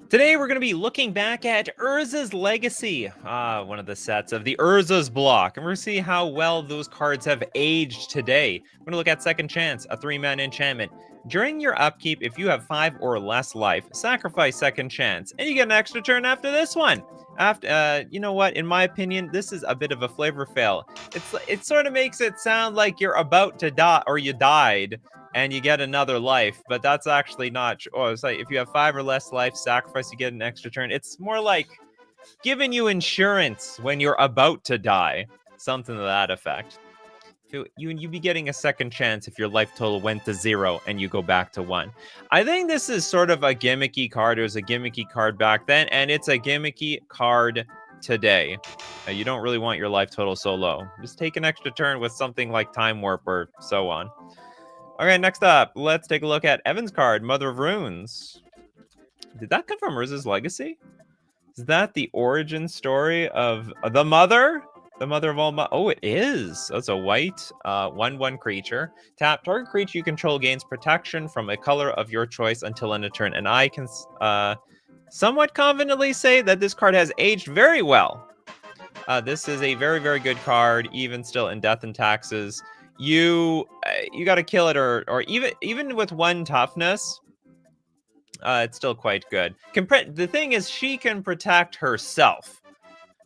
Today we're going to be looking back at Urza's Legacy, one of the sets of the Urza's block, and we're going to see how well those cards have aged today. We're going to look at Second Chance, a 3-mana enchantment. During your upkeep, if you have 5 or less life, sacrifice Second Chance, and you get an extra turn after this one. You know what? In my opinion, this is a bit of a flavor fail. It sort of makes it sound like you're about to die or you died, and you get another life, but that's actually not true. Oh, it's like if you have 5 or less life, sacrifice, you get an extra turn. It's more like giving you insurance when you're about to die, something to that effect. You'd be getting a second chance if your life total went to 0 and you go back to 1. I think this is sort of a gimmicky card. It was a gimmicky card back then, and it's a gimmicky card today. You don't really want your life total so low. Just take an extra turn with something like Time Warp or so on. Okay, next up, let's take a look at Evan's card, Mother of Runes. Did that come from Urza's Legacy? Is that the origin story of the Mother? The Mother of all... Oh, it is. That's a white 1/1 creature. Tap, target creature you control gains protection from a color of your choice until end of turn. And I can somewhat confidently say that this card has aged very well. This is a very, very good card, even still in Death and Taxes. You got to kill it, or even with 1 toughness, it's still quite good. The thing is, she can protect herself.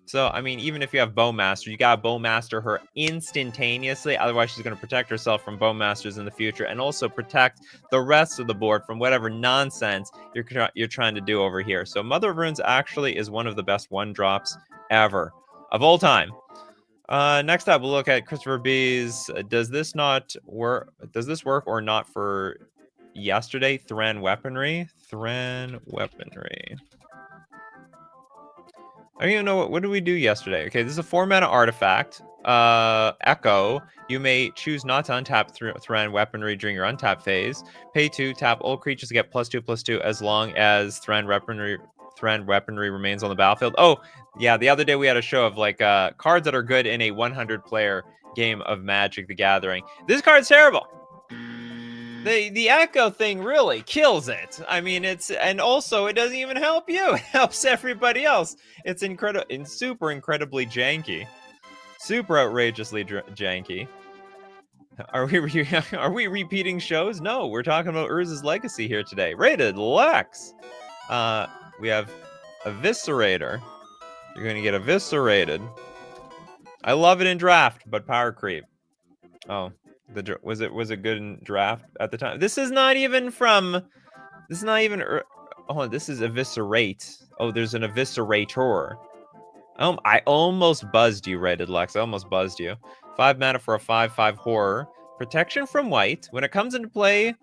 So, I mean, even if you have Bowmaster, you gotta Bowmaster her instantaneously. Otherwise, she's gonna protect herself from Bowmasters in the future, and also protect the rest of the board from whatever nonsense you're trying to do over here. So, Mother of Runes actually is one of the best 1-drops ever of all time. Next up, we'll look at Christopher B's. Does this work or not for yesterday? Thran Weaponry. I don't even know what did we do yesterday. Okay, this is a 4-mana artifact. Echo. You may choose not to untap Thran Weaponry during your untap phase. Pay 2, tap all creatures to get +2/+2 as long as Thran Weaponry remains on the battlefield. Oh, yeah, the other day we had a show of like cards that are good in a 100-player game of Magic the Gathering. This card's terrible. The Echo thing really kills it. I mean, and also it doesn't even help you. It helps everybody else. It's super incredibly janky. Super outrageously janky. Are we repeating shows? No, we're talking about Urza's Legacy here today. Rated Lex. We have Eviscerator. You're going to get eviscerated. I love it in draft, but power creep. Oh, was it good in draft at the time? This is not even oh, this is eviscerate. Oh, there's an eviscerator. I almost buzzed you, Rated Lex. I almost buzzed you. 5 mana for a 5/5 horror. Protection from white. When it comes into play,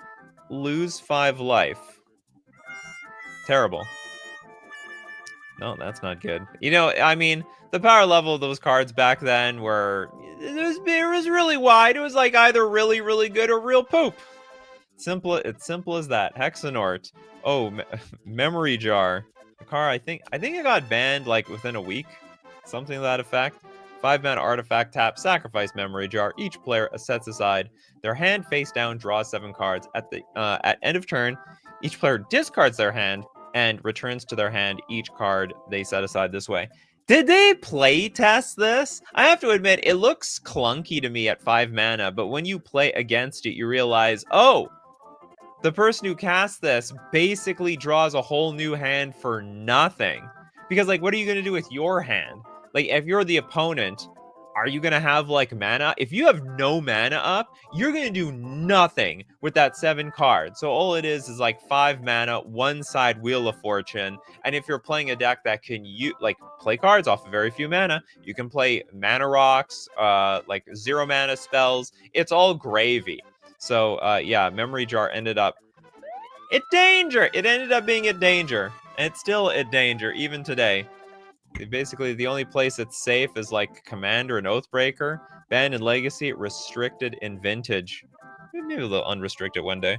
lose 5 life. Terrible. No, that's not good. You know, I mean, the power level of those cards back then it was really wide. It was like either really, really good or real poop. It's simple as that. Hexanort. Oh, Memory Jar. The car, I think it got banned like within a week. Something to that effect. 5-mana artifact, tap, sacrifice Memory Jar. Each player sets aside their hand face down, draws 7 cards. At end of turn, each player discards their hand and returns to their hand each card they set aside this way. Did they play test this? I have to admit, it looks clunky to me at 5 mana, but when you play against it, you realize, oh, the person who cast this basically draws a whole new hand for nothing. Because, like, what are you going to do with your hand? Like, if you're the opponent, are you going to have, like, mana? If you have no mana up, you're going to do nothing with that 7 cards. So all it is like 5 mana, 1 side Wheel of Fortune. And if you're playing a deck that can, play cards off of very few mana, you can play mana rocks, like 0 mana spells. It's all gravy. So, yeah, Memory Jar ended up at danger. It ended up being at danger. And it's still at danger, even today. Basically, the only place it's safe is like Commander and Oathbreaker. Banned in Legacy, restricted in Vintage. Maybe a little unrestricted one day.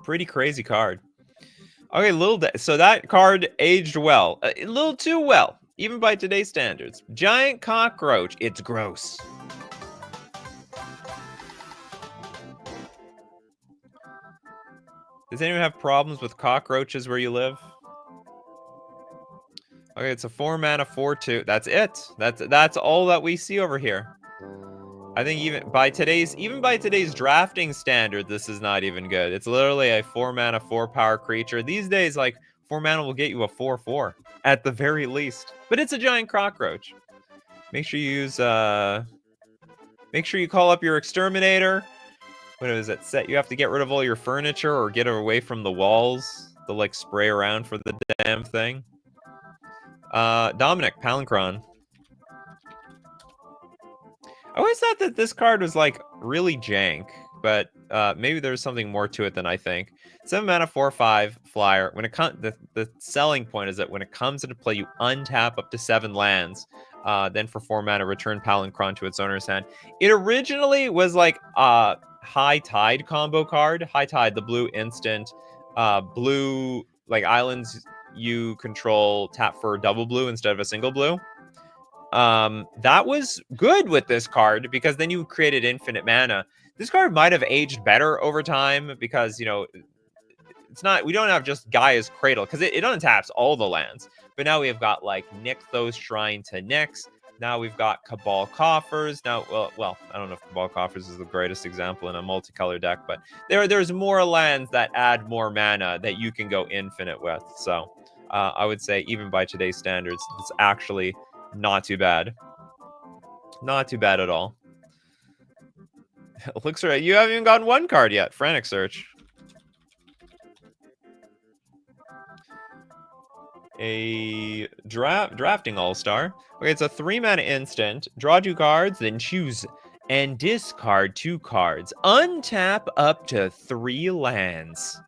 Pretty crazy card. Okay, so that card aged well. A little too well, even by today's standards. Giant Cockroach. It's gross. Does anyone have problems with cockroaches where you live? Okay, it's a 4-mana 4/2. That's it. That's all that we see over here. I think even by today's drafting standard, this is not even good. It's literally a 4-mana 4-power creature. These days, like 4 mana will get you a 4/4 at the very least. But it's a giant cockroach. Make sure you use make sure you call up your exterminator. What is it? You have to get rid of all your furniture or get away from the walls. To like spray around for the damn thing. Dominic, Palancron. I always thought that this card was like really jank, but maybe there's something more to it than I think. 7 mana 4/5 flyer. When it comes, the selling point is that when it comes into play, you untap up to 7 lands. Then for 4 mana, return Palancron to its owner's hand. It originally was like a High Tide combo card. High Tide, the blue instant, blue like islands you control tap for double blue instead of a single blue. That was good with this card because then you created infinite mana. This card might have aged better over time because, you know, it's not, we don't have just Gaia's Cradle because it untaps all the lands. But now we have got like Nykthos Shrine to Nyx. Now we've got Cabal Coffers. Now, well, I don't know if Cabal Coffers is the greatest example in a multicolor deck, but there's more lands that add more mana that you can go infinite with. So I would say even by today's standards, it's actually not too bad. Not too bad at all. Looks right. You haven't even gotten one card yet. Frantic Search. A drafting all-star. Okay, it's a 3-mana instant. Draw 2 cards, then choose and discard 2 cards. Untap up to 3 lands.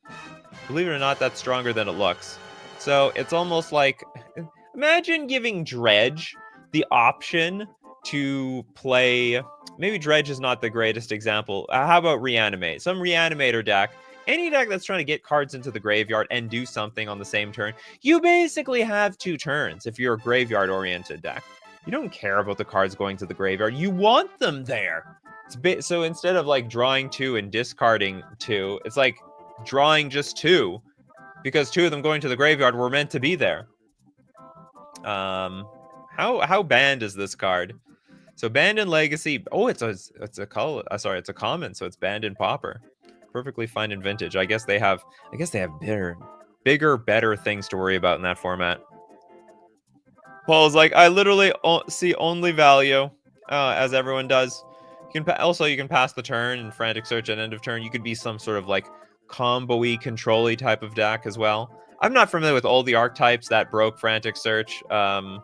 Believe it or not, that's stronger than it looks. So it's almost like, imagine giving Dredge the option to play. Maybe Dredge is not the greatest example. How about Reanimate? Some Reanimator deck. Any deck that's trying to get cards into the graveyard and do something on the same turn, you basically have 2 turns if you're a graveyard-oriented deck. You don't care about the cards going to the graveyard. You want them there. So instead of like drawing 2 and discarding 2, it's like drawing just 2 because 2 of them going to the graveyard were meant to be there. How banned is this card? So banned in Legacy. Oh, it's a common, so it's banned in Pauper. Perfectly fine in Vintage. I guess they have bigger, better things to worry about in that format. Paul's like, I literally see only value, as everyone does. You can pass the turn and Frantic Search at end of turn. You could be some sort of like combo-y, control-y type of deck as well. I'm not familiar with all the archetypes that broke Frantic Search. All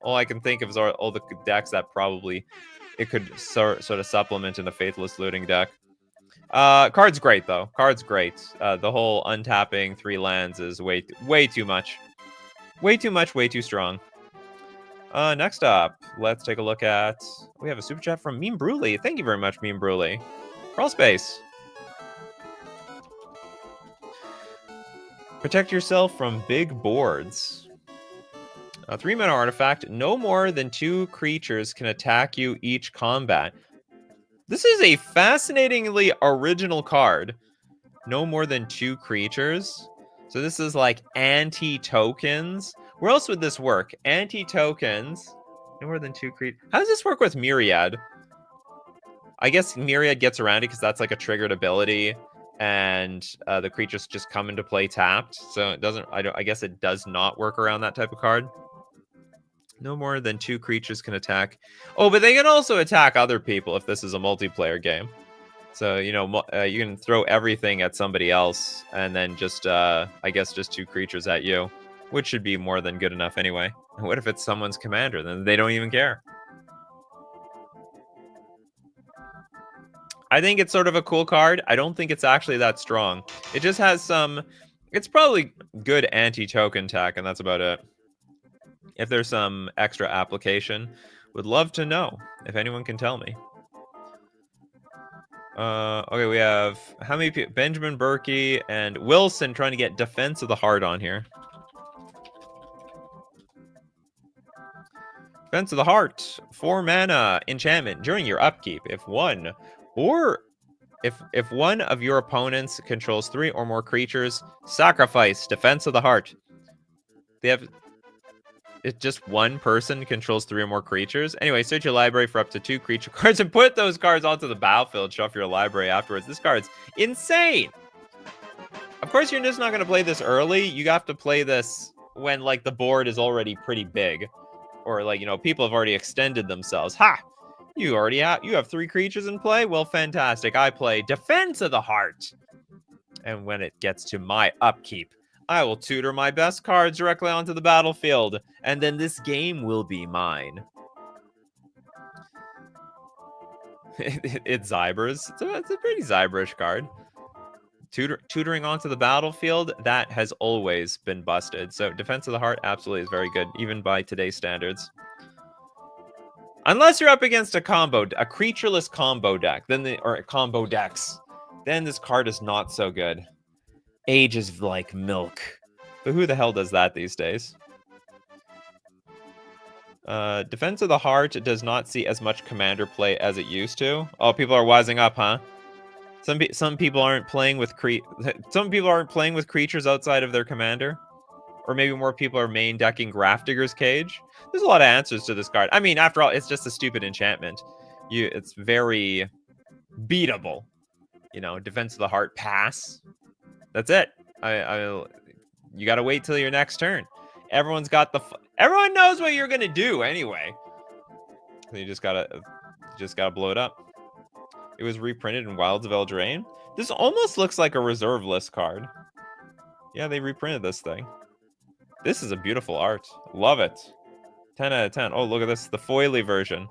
I can think of is all the decks that probably it could sort of supplement in a Faithless Looting deck. Card's great, though. Card's great. The whole untapping 3 lands is way too much. Way too much, way too strong. Next up, let's take a look at... We have a super chat from Meme Bruley. Thank you very much, Meme Bruley. Crawl Space. Protect yourself from big boards. A 3-mana artifact. No more than 2 creatures can attack you each combat. This is a fascinatingly original card. No more than 2 creatures. So this is like anti-tokens. Where else would this work? Anti-tokens. No more than 2 creatures. How does this work with Myriad? I guess Myriad gets around it because that's like a triggered ability. And the creatures just come into play tapped. So it doesn't... I guess it does not work around that type of card. No more than 2 creatures can attack. Oh, but they can also attack other people if this is a multiplayer game. So, you know, you can throw everything at somebody else and then just, I guess, just 2 creatures at you, which should be more than good enough anyway. And what if it's someone's commander? Then they don't even care. I think it's sort of a cool card. I don't think it's actually that strong. It just has some... It's probably good anti-token tech, and that's about it. If there's some extra application, would love to know if anyone can tell me. Okay, we have how many people? Benjamin Berkey and Wilson trying to get Defense of the Heart on here. Defense of the Heart, 4 mana enchantment during your upkeep. If 1 or If one of your opponents controls 3 or more creatures, sacrifice Defense of the Heart. They have It's just one person controls 3 or more creatures. Anyway, search your library for up to 2 creature cards and put those cards onto the battlefield. Shuffle your library afterwards. This card's insane. Of course, you're just not going to play this early. You have to play this when, like, the board is already pretty big. Or, like, you know, people have already extended themselves. Ha! You have 3 creatures in play? Well, fantastic. I play Defense of the Heart. And when it gets to my upkeep, I will tutor my best cards directly onto the battlefield, and then this game will be mine. It's Zybers. It's a pretty Zyberish card. Tutoring onto the battlefield, that has always been busted. So Defense of the Heart absolutely is very good, even by today's standards. Unless you're up against a creatureless combo deck, or combo decks, then this card is not so good. Age is like milk. But who the hell does that these days? Defense of the Heart does not see as much commander play as it used to. Oh, people are wising up, huh? Some people aren't playing with creatures outside of their commander. Or maybe more people are main decking Grafdigger's Cage. There's a lot of answers to this card. I mean, after all, it's just a stupid enchantment. It's very beatable. You know, Defense of the Heart, pass. That's it. You got to wait till your next turn. Everyone knows what you're gonna do anyway. You just gotta blow it up. It was reprinted in Wilds of Eldraine. This almost looks like a reserve list card. Yeah, they reprinted this thing. This is a beautiful art. Love it. 10 out of 10. Oh, look at this. The foily version.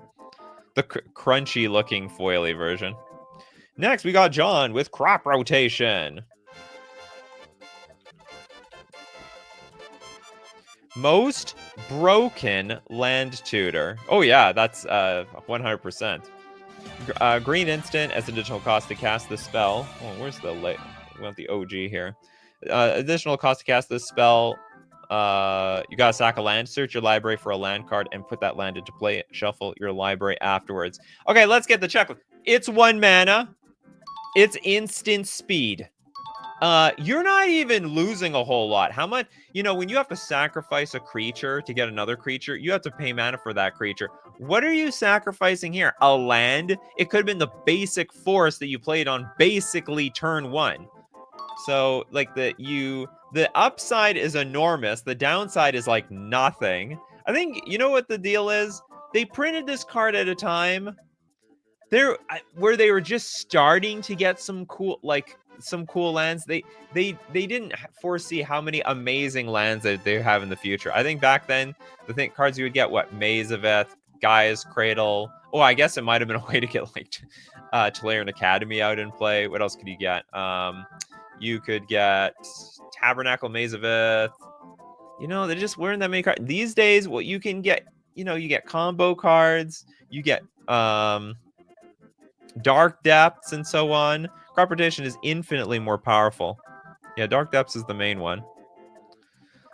The crunchy looking foily version. Next, we got John with Crop Rotation. Most broken land tutor. Oh yeah, that's 100%. Green instant as additional cost to cast this spell. Oh, where's the we want the OG here. Additional cost to cast this spell. You gotta sack a land, search your library for a land card, and put that land into play. Shuffle your library afterwards. Okay, let's get the checklist. It's 1 mana. It's instant speed. You're not even losing a whole lot. How much, when you have to sacrifice a creature to get another creature, you have to pay mana for that creature. What are you sacrificing here? A land? It could have been the basic force that you played on basically turn 1. So, like, the upside is enormous. The downside is like nothing. I think, you know what the deal is? They printed this card at a time where they were just starting to get some cool lands. They didn't foresee how many amazing lands that they have in the future. I think back then, cards you would get, Maze of Ith, Gaia's Cradle. Oh, I guess it might have been a way to get Tolarian Academy out in play. What else could you get? You could get Tabernacle, Maze of Ith. There just weren't that many cards. These days, what you can get, you get combo cards, you get Dark Depths and so on. Crop Rotation is infinitely more powerful. Yeah, Dark Depths is the main one.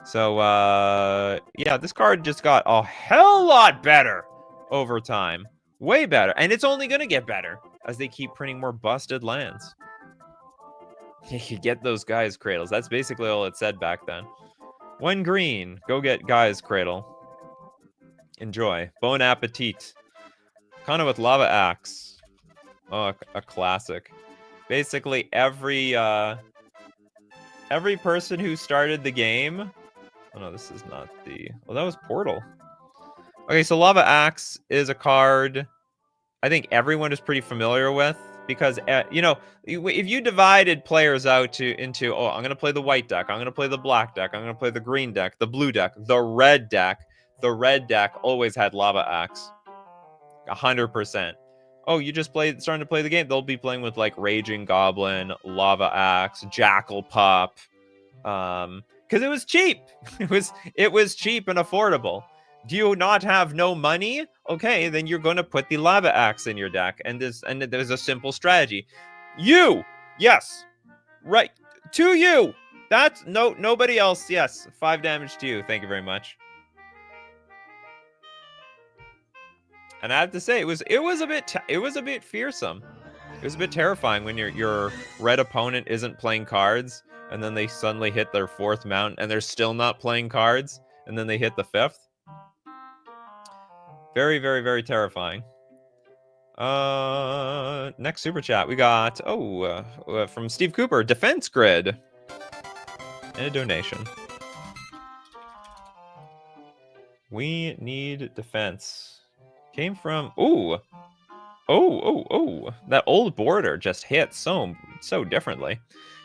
So, yeah, this card just got a hell lot better over time. Way better. And it's only going to get better as they keep printing more busted lands. You get those Gaia's Cradles. That's basically all it said back then. 1 green. Go get Gaia's Cradle. Enjoy. Bon appetit. Kind of with Lava Axe. Oh, a classic. Basically, every person who started the game... Oh, no, this is not the... Well, that was Portal. Okay, so Lava Axe is a card I think everyone is pretty familiar with. Because, if you divided players out into, I'm going to play the white deck, I'm going to play the black deck, I'm going to play the green deck, the blue deck, the red deck always had Lava Axe. 100%. Oh, you just starting to play the game. They'll be playing with Raging Goblin, Lava Axe, Jackal Pup, because it was cheap. It was cheap and affordable. Do you not have no money? Okay, then you're going to put the Lava Axe in your deck, and there's a simple strategy. Yes, right, to you. That's nobody else. Yes, 5 damage to you. Thank you very much. And I have to say, it was a bit fearsome. It was a bit terrifying when your red opponent isn't playing cards, and then they suddenly hit their 4th mountain, and they're still not playing cards, and then they hit the 5th. Very, very, very terrifying. Next super chat we got from Steve Cooper, Defense Grid, and a donation. We need defense. Came from that old border just hit so differently.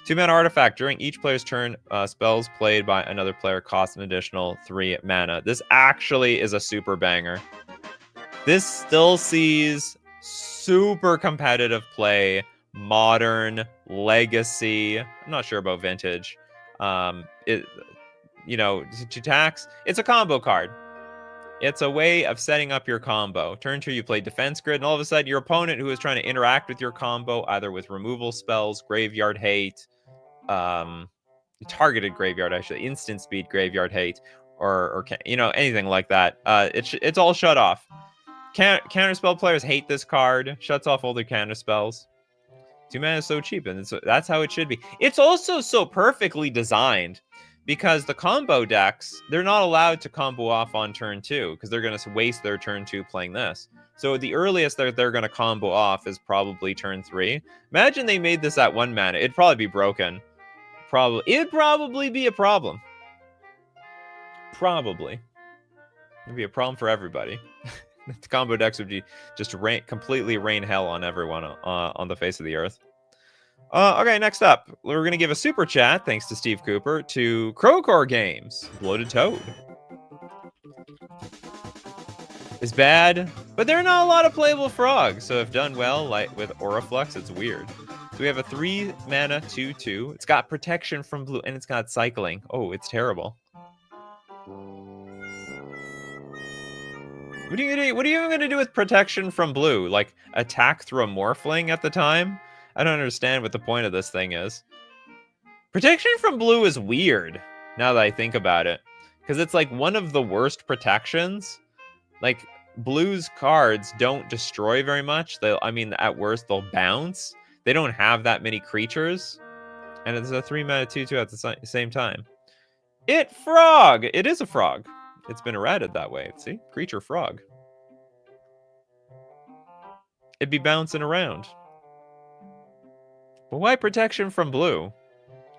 2-mana artifact. During each player's turn, spells played by another player cost an additional 3 mana. This actually is a super banger. This still sees super competitive play, modern, legacy. I'm not sure about vintage. To tax, it's a combo card. It's a way of setting up your combo. Turn 2, you play Defense Grid, and all of a sudden your opponent who is trying to interact with your combo, either with removal spells, Graveyard Hate, targeted Graveyard, actually, instant speed Graveyard Hate, or anything like that. It's all shut off. Counterspell players hate this card. Shuts off all their counterspells. 2 mana is so cheap, and that's how it should be. It's also so perfectly designed, because the combo decks, they're not allowed to combo off on turn 2, because they're going to waste their turn 2 playing this. So the earliest they're going to combo off is probably turn 3. Imagine they made this at 1 mana. It'd probably be broken. It'd probably be a problem. Probably. It'd be a problem for everybody. The combo decks would be just completely rain hell on everyone on the face of the earth. Okay, next up, we're going to give a super chat, thanks to Steve Cooper, to Crowcore Games. Bloated Toad is bad, but there are not a lot of playable frogs, so if done well, like with Auraflux, it's weird. So we have a 3-mana 2/2. It's got protection from blue, and it's got cycling. Oh, it's terrible. What are you going to do with protection from blue? Like, attack through a Morphling at the time? I don't understand what the point of this thing is. Protection from blue is weird, now that I think about it. Because it's like one of the worst protections. Like, blue's cards don't destroy very much. At worst, they'll bounce. They don't have that many creatures. And it's a 3-mana 2/2 at the same time. Frog! It is a frog. It's been errated that way. See? Creature frog. It'd be bouncing around. But why protection from blue?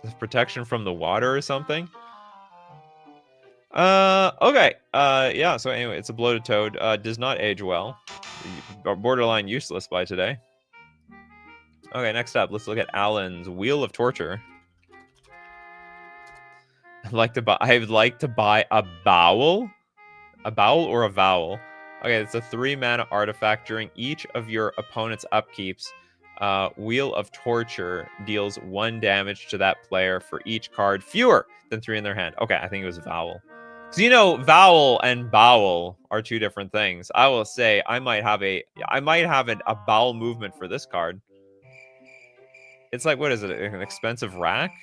Is protection from the water or something? Okay. Yeah, so anyway, it's a bloated toad. Does not age well. Borderline useless by today. Okay, next up, let's look at Alan's Wheel of Torture. I'd like to buy a bowel? A bowel or a vowel? Okay, it's a 3-mana artifact. During each of your opponent's upkeeps, Wheel of Torture deals 1 damage to that player for each card fewer than 3 in their hand. Okay, I think it was vowel. Because vowel and bowel are 2 different things. I will say I might have a bowel movement for this card. It's like, what is it? An expensive rack?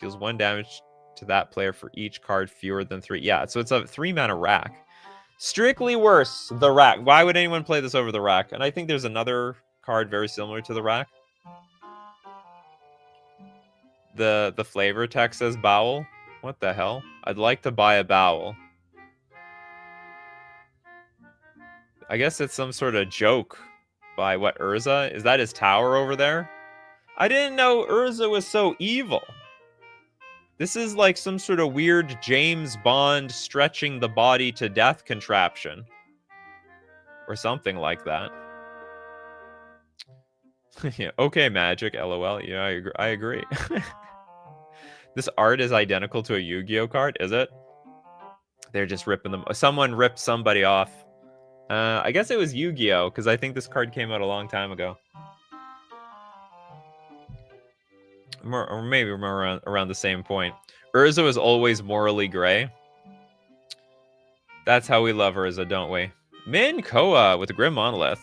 Deals 1 damage to that player for each card fewer than 3. Yeah, so it's a 3-mana rack. Strictly worse, the rack. Why would anyone play this over the rack? And I think there's another card very similar to the rack. The flavor text says bowel. What the hell? I'd like to buy a bowel. I guess it's some sort of joke by Urza? Is that his tower over there? I didn't know Urza was so evil. This is like some sort of weird James Bond stretching the body to death contraption. Or something like that. Yeah, okay, Magic, LOL. Yeah, I agree. This art is identical to a Yu-Gi-Oh card, is it? They're just ripping them. Someone ripped somebody off. I guess it was Yu-Gi-Oh, because I think this card came out a long time ago. Or maybe around the same point. Urza is always morally gray. That's how we love Urza, don't we? Min Koa with a Grim Monolith.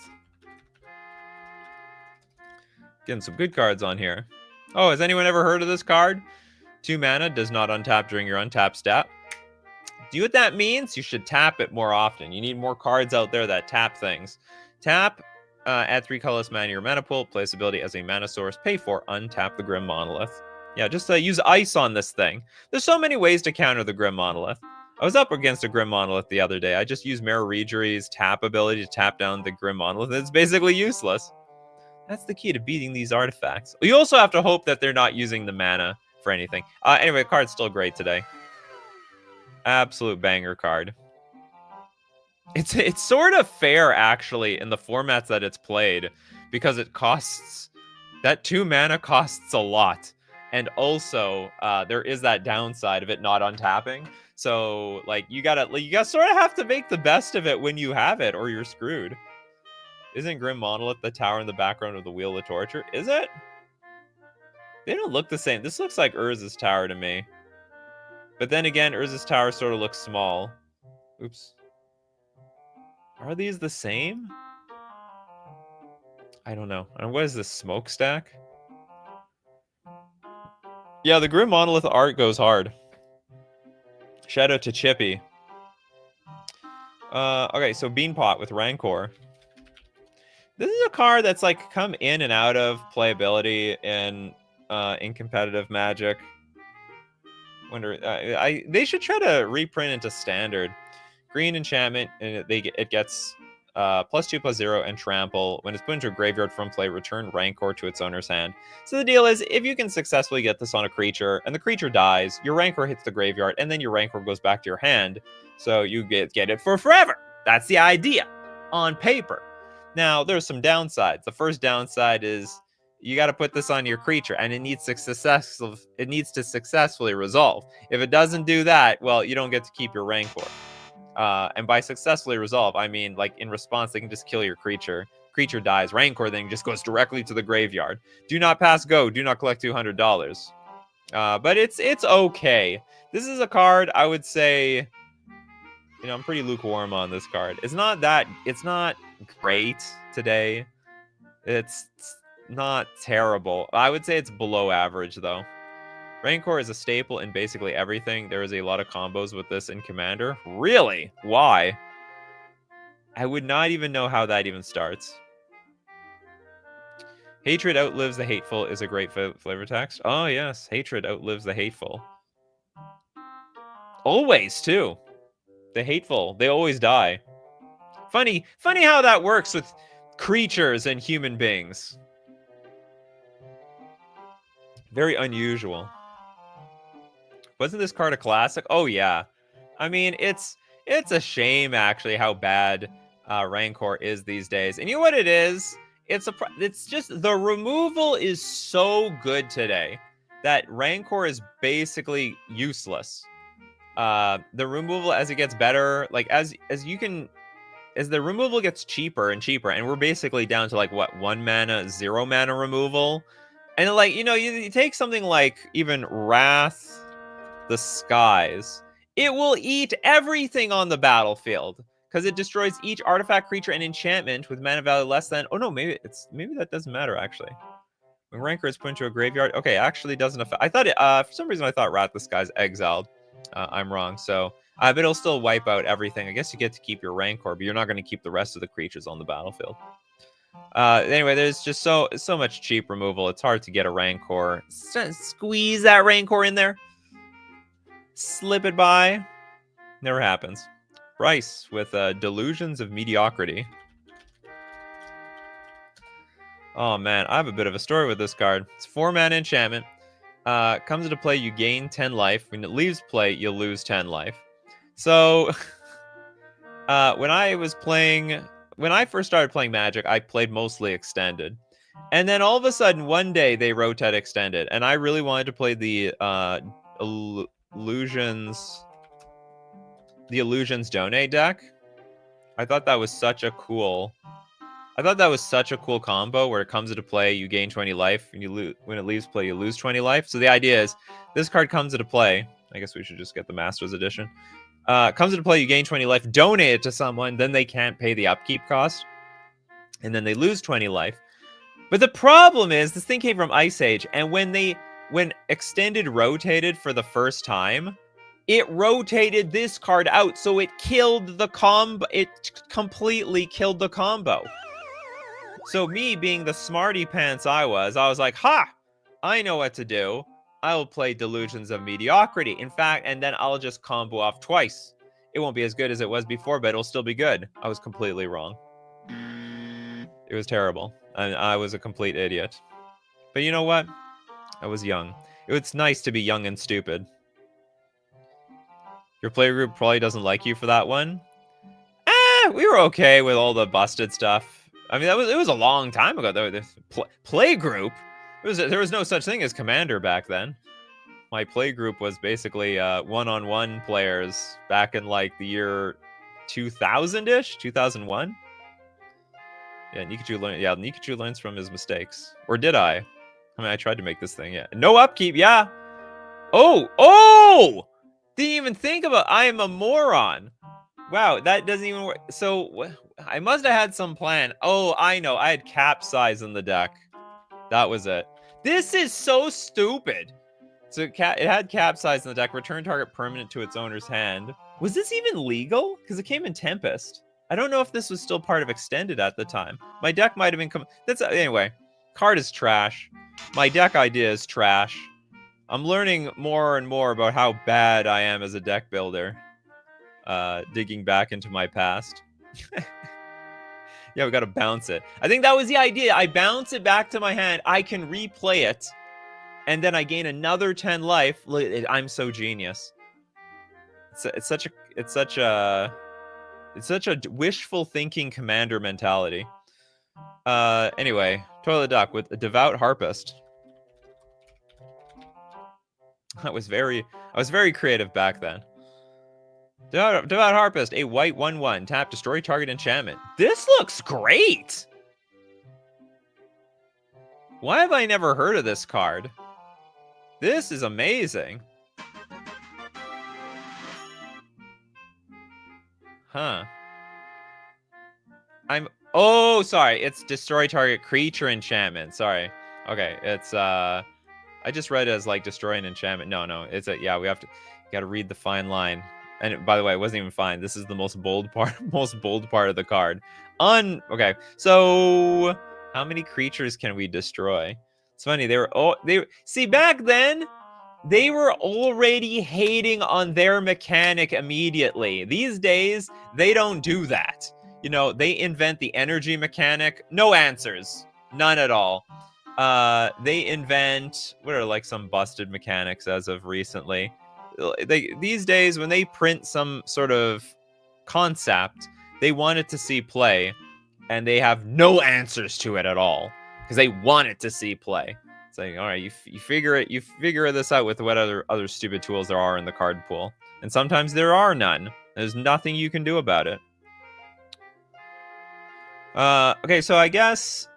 Getting some good cards on here. Oh, has anyone ever heard of this card? 2 mana, does not untap during your untap step. Do you know what that means? You should tap it more often. You need more cards out there that tap things. Tap Add 3 colorless mana to your mana pool. Place ability as a mana source. Pay 4. Untap the Grim Monolith. Yeah, just use ice on this thing. There's so many ways to counter the Grim Monolith. I was up against a Grim Monolith the other day. I just used Mirror Rejury's tap ability to tap down the Grim Monolith. It's basically useless. That's the key to beating these artifacts. You also have to hope that they're not using the mana for anything. Anyway, the card's still great today. Absolute banger card. It's sort of fair, actually, in the formats that it's played, because it costs... That 2 mana costs a lot. And also, there is that downside of it not untapping. So, like, you gotta sort of have to make the best of it when you have it, or you're screwed. Isn't Grim Monolith the tower in the background of the Wheel of Torture? Is it? They don't look the same. This looks like Urza's tower to me. But then again, Urza's tower sort of looks small. Oops. Are these the same? I don't know. And what is this, smokestack? Yeah, the Grim Monolith art goes hard. Shout out to Chippy. Okay, so Beanpot with Rancor. This is a card that's like come in and out of playability in competitive Magic. Wonder, they should try to reprint into Standard. Green enchantment, and it gets +2/+0 and trample. When it's put into a graveyard from play, return Rancor to its owner's hand. So the deal is, if you can successfully get this on a creature, and the creature dies, your Rancor hits the graveyard, and then your Rancor goes back to your hand, so you get it for forever. That's the idea, on paper. Now, there's some downsides. The first downside is you got to put this on your creature, and it needs to successfully resolve. If it doesn't do that, well, you don't get to keep your Rancor. And by successfully resolve, I mean, like, in response, they can just kill your creature. Creature dies. Rancor then just goes directly to the graveyard. Do not pass go. Do not collect $200. But it's okay. This is a card, I would say, you know, I'm pretty lukewarm on this card. It's not great today. It's not terrible. I would say it's below average, though. Rancor is a staple in basically everything. There is a lot of combos with this in Commander. Really? Why? I would not even know how that even starts. Hatred outlives the hateful is a great flavor text. Oh, yes. Hatred outlives the hateful. Always, too. The hateful. They always die. Funny how that works with creatures and human beings. Very unusual. Wasn't this card a classic? Oh, yeah. I mean, it's a shame, actually, how bad Rancor is these days. And you know what it is? It's just the removal is so good today that Rancor is basically useless. The removal, as it gets better, like as the removal gets cheaper and cheaper, and we're basically down to like what, 1 mana, 0 mana removal. And like, you know, you take something like even Wrath the Skies, it will eat everything on the battlefield because it destroys each artifact, creature, and enchantment with mana value less than... Oh no, maybe that doesn't matter actually. When Rancor is put into a graveyard, okay, actually doesn't affect... I thought it, for some reason I thought Wrath the Skies exiled. I'm wrong. So, but it'll still wipe out everything. I guess you get to keep your Rancor, but you're not going to keep the rest of the creatures on the battlefield. Anyway, there's just so much cheap removal. It's hard to get a Rancor. Squeeze that Rancor in there. Slip it by. Never happens. Bryce with Delusions of Mediocrity. Oh man, I have a bit of a story with this card. It's 4 mana enchantment. Comes into play, you gain 10 life. When it leaves play, you lose 10 life. So, when I first started playing Magic, I played mostly Extended. And then all of a sudden, one day, they rotate Extended. And I really wanted to play the Illusions Donate deck. I thought that was such a cool combo where it comes into play, you gain 20 life, and when it leaves play, you lose 20 life. So the idea is, this card comes into play. I guess we should just get the Masters Edition. Comes into play, you gain 20 life, donate it to someone, then they can't pay the upkeep cost. And then they lose 20 life. But the problem is, this thing came from Ice Age, and when Extended rotated for the first time, it rotated this card out, so it killed the combo. It completely killed the combo. So me being the smarty pants I was like, ha! I know what to do. I will play Delusions of Mediocrity. In fact, and then I'll just combo off twice. It won't be as good as it was before, but it'll still be good. I was completely wrong. It was terrible. I was a complete idiot. But you know what? I was young. It's nice to be young and stupid. Your playgroup probably doesn't like you for that one. We were okay with all the busted stuff. I mean, it was a long time ago though. This playgroup, there was no such thing as commander back then. My playgroup was basically one-on-one players back in like the year 2000-ish, 2001. Yeah, Nikachu learns from his mistakes. Or did I? I mean, I tried to make this thing. Yeah, no upkeep. Yeah. Oh! Didn't even think about. I am a moron. Wow, that doesn't even work. So I must have had some plan. Oh, I know. I had capsize in the deck. That was it. This is so stupid. So it had capsize in the deck. Return target permanent to its owner's hand. Was this even legal? Because it came in Tempest. I don't know if this was still part of Extended at the time. My deck might have been... Anyway, card is trash. My deck idea is trash. I'm learning more and more about how bad I am as a deck builder. Digging back into my past. Yeah, we gotta bounce it. I think that was the idea. I bounce it back to my hand. I can replay it. And then I gain another 10 life. I'm so genius. It's such a wishful thinking commander mentality. Anyway, Toilet Duck with a Devout Harpist. I was very creative back then. Devout Harpist, a white 1/1. Tap, destroy target enchantment. This looks great! Why have I never heard of this card? This is amazing. Huh. Oh, sorry. It's destroy target creature enchantment. Sorry. Okay, it's I just read it as like destroy an enchantment. No, it's a yeah. We have to. You got to read the fine line. And by the way, it wasn't even fine. This is the most bold part of the card. Okay. So how many creatures can we destroy? It's funny. See back then. They were already hating on their mechanic immediately. These days, they don't do that. You know, they invent the energy mechanic. No answers. None at all. They invent, what are like some busted mechanics as of recently? These days, when they print some sort of concept, they want it to see play, and they have no answers to it at all because they want it to see play. It's like, all right, you figure this out with what other stupid tools there are in the card pool, and sometimes there are none. There's nothing you can do about it. Okay, so I guess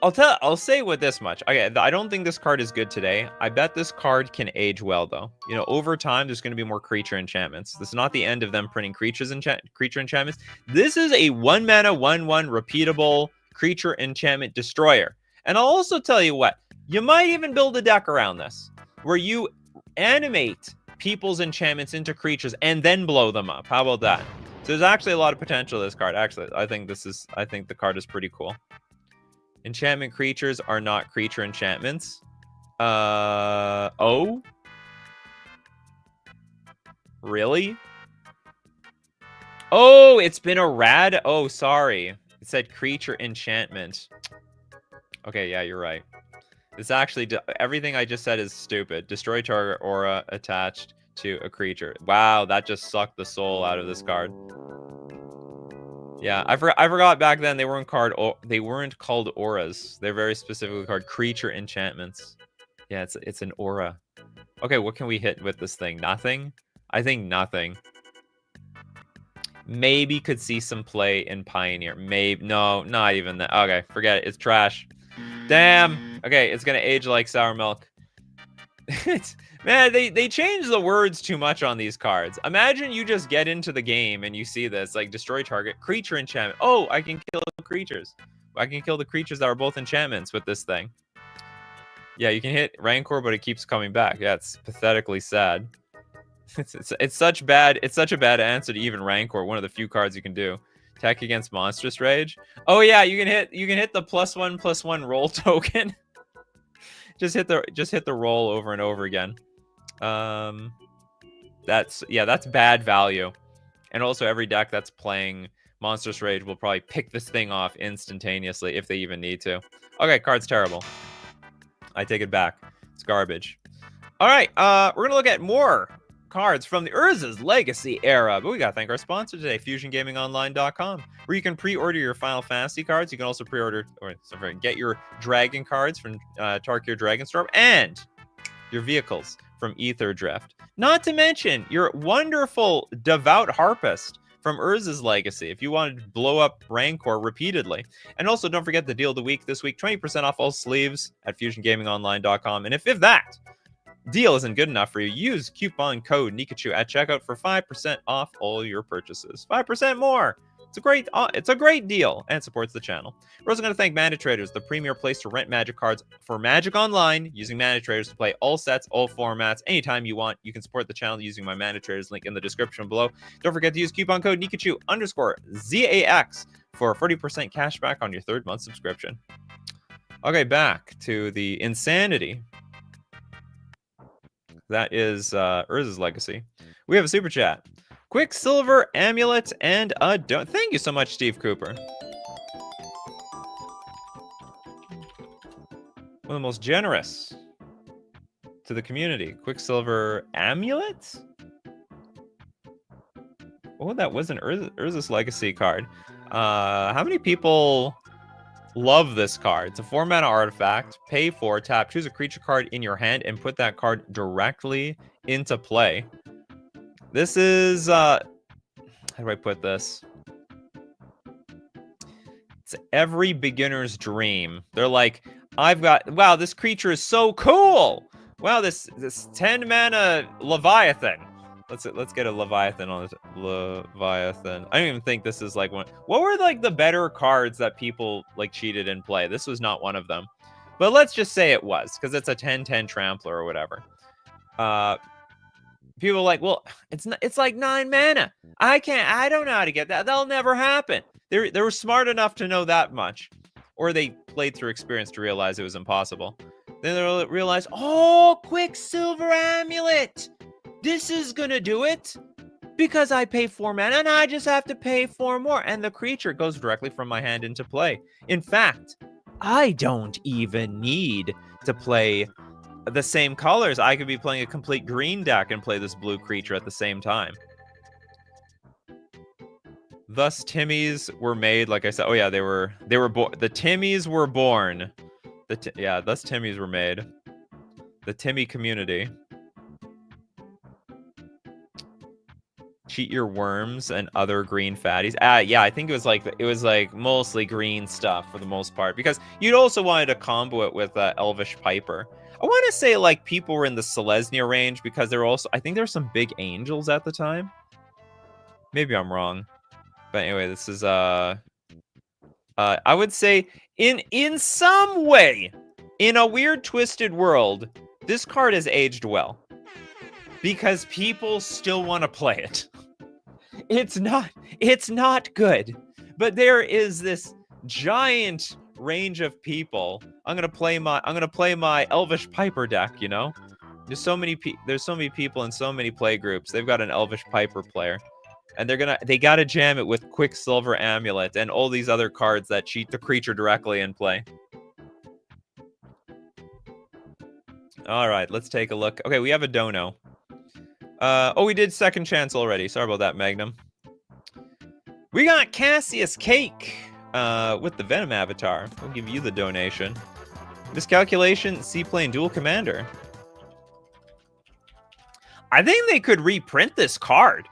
I'll say with this much. Okay, I don't think this card is good today. I bet this card can age well, though. You know, over time, there's going to be more creature enchantments. This is not the end of them printing creature enchantments. This is a 1-mana, 1/1 repeatable creature enchantment destroyer. And I'll also tell you what, you might even build a deck around this, where you animate people's enchantments into creatures and then blow them up. How about that? So there's actually a lot of potential to this card. Actually, I think the card is pretty cool. Enchantment creatures are not creature enchantments. Oh? Really? Oh, it's been a rad? Oh, sorry. It said creature enchantment. Okay, yeah, you're right. This actually, everything I just said is stupid. Destroy target aura attached to a creature. Wow, that just sucked the soul out of this card. Yeah, I forgot back then they weren't called auras. They're very specifically called creature enchantments. Yeah, it's an aura. Okay, what can we hit with this thing? Nothing? I think nothing. Maybe could see some play in Pioneer. Maybe no, not even that. Okay, forget it. It's trash. Damn. Okay, it's gonna age like sour milk. Man, they change the words too much on these cards. Imagine you just get into the game and you see this, like, destroy target, creature enchantment. Oh, I can kill creatures. I can kill the creatures that are both enchantments with this thing. Yeah, you can hit Rancor, but it keeps coming back. Yeah, it's pathetically sad. It's such a bad answer to even Rancor, one of the few cards you can do. Tech against Monstrous Rage. Oh yeah, you can hit the +1/+1 roll token. just hit the roll over and over again. That's bad value. And also every deck that's playing Monstrous Rage will probably pick this thing off instantaneously if they even need to. Okay, card's terrible. I take it back. It's garbage. All right, we're gonna look at more cards from the Urza's Legacy era, but we gotta thank our sponsor today, FusionGamingOnline.com, where you can pre-order your Final Fantasy cards. You can also get your Dragon cards from Tarkir Dragonstorm and your vehicles from Ether Drift. Not to mention your wonderful Devout Harpist from Urza's Legacy if you wanted to blow up Rancor repeatedly. And also don't forget the deal of the week this week, 20% off all sleeves at FusionGamingOnline.com. And if that deal isn't good enough for you, use coupon code Nikachu at checkout for 5% off all your purchases. 5% more. It's a great deal and supports the channel. We're also going to thank Mana Traders, the premier place to rent Magic cards for Magic Online, using Mana Traders to play all sets, all formats, anytime you want. You can support the channel using my Mana Traders link in the description below. Don't forget to use coupon code Nikachu_ZAX for 40% cash back on your 3rd month subscription. Okay, back to the insanity that is Urza's Legacy. We have a super chat. Quicksilver, Amulet, and a don't. Thank you so much, Steve Cooper. One of the most generous to the community. Quicksilver, Amulet? Oh, that was an Urza's Legacy card. How many people love this card? It's a 4-mana artifact. Pay 4, tap, choose a creature card in your hand, and put that card directly into play. This is, how do I put this? It's every beginner's dream. They're like, wow, this creature is so cool. Wow, this 10-mana Leviathan. Let's get a Leviathan on this. Leviathan. I don't even think this is like one. What were like the better cards that people like cheated in play? This was not one of them. But let's just say it was, because it's a 10/10 Trampler or whatever. People are like, well, it's like 9 mana. I don't know how to get that. That'll never happen. They were smart enough to know that much. Or they played through experience to realize it was impossible. Then they realize, oh, Quicksilver Amulet. This is gonna do it. Because I pay 4 mana and I just have to pay 4 more. And the creature goes directly from my hand into play. In fact, I don't even need to play the same colors. I could be playing a complete green deck and play this blue creature at the same time. Thus, Timmies were made. Like I said, oh yeah, they were born. The Timmies were born. Thus Timmies were made. The Timmy community. Cheat your worms and other green fatties. Yeah, I think it was like mostly green stuff for the most part, because you'd also wanted to combo it with Elvish Piper. I want to say like people were in the Selesnya range because there were also, I think there were some big angels at the time. Maybe I'm wrong, but anyway, this is I would say in some way, in a weird twisted world, this card has aged well because people still want to play it. It's not good, but there is this giant range of people. I'm gonna play my Elvish Piper deck. You know, there's so many people in so many play groups. They've got an Elvish Piper player, and they gotta jam it with Quicksilver Amulet and all these other cards that cheat the creature directly in play. All right, let's take a look. Okay, we have a dono. Oh, we did Second Chance already. Sorry about that, Magnum. We got Cassius Cake with the Venom avatar. We'll give you the donation. Miscalculation, Seaplane Dual Commander. I think they could reprint this card.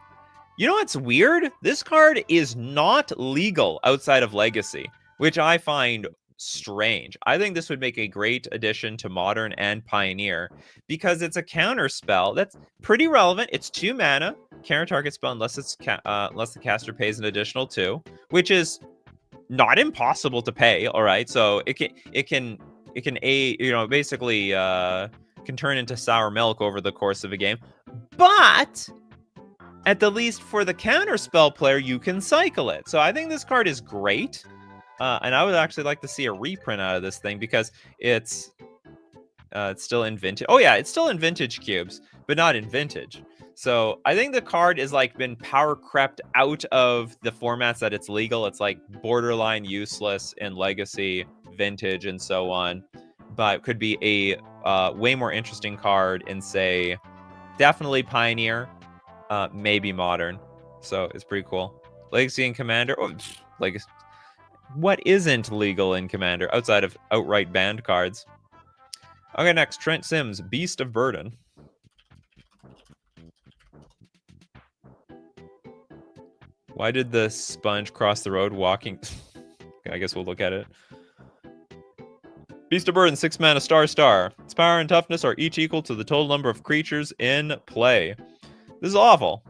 You know what's weird? This card is not legal outside of Legacy, which I find strange. I think this would make a great addition to Modern and Pioneer because it's a counter spell that's pretty relevant. It's 2 mana, counter target spell unless the caster pays an additional 2, which is not impossible to pay. All right, so it can basically can turn into sour milk over the course of a game. But at the least for the counterspell player, you can cycle it. So I think this card is great. And I would actually like to see a reprint out of this thing because it's still in vintage. Oh yeah, it's still in vintage cubes, but not in vintage. So I think the card is like been power crept out of the formats that it's legal. It's like borderline useless in legacy, vintage, and so on. But could be a way more interesting card in, say, definitely Pioneer, maybe Modern. So it's pretty cool. Legacy and Commander. Oh, Legacy. What isn't legal in Commander outside of outright banned cards? Okay, next, Trent Sims, Beast of Burden. Why did the sponge cross the road walking? I guess we'll look at it. Beast of Burden, 6 mana, star. Its power and toughness are each equal to the total number of creatures in play. This is awful.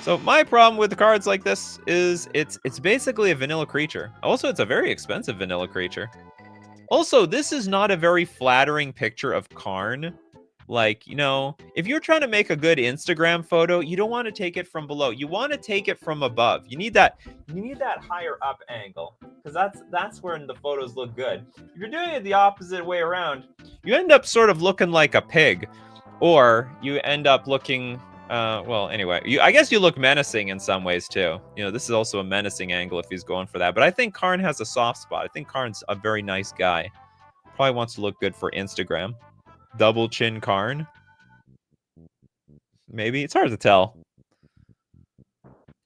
So my problem with the cards like this is it's basically a vanilla creature. Also, it's a very expensive vanilla creature. Also, this is not a very flattering picture of Karn. Like, you know, if you're trying to make a good Instagram photo, you don't want to take it from below. You want to take it from above. You need that higher up angle, because that's where the photos look good. If you're doing it the opposite way around, you end up sort of looking like a pig, or you end up looking well, anyway, I guess you look menacing in some ways too. You know, this is also a menacing angle if he's going for that. But I think Karn has a soft spot. I think Karn's a very nice guy. Probably wants to look good for Instagram. Double chin Karn. Maybe. It's hard to tell.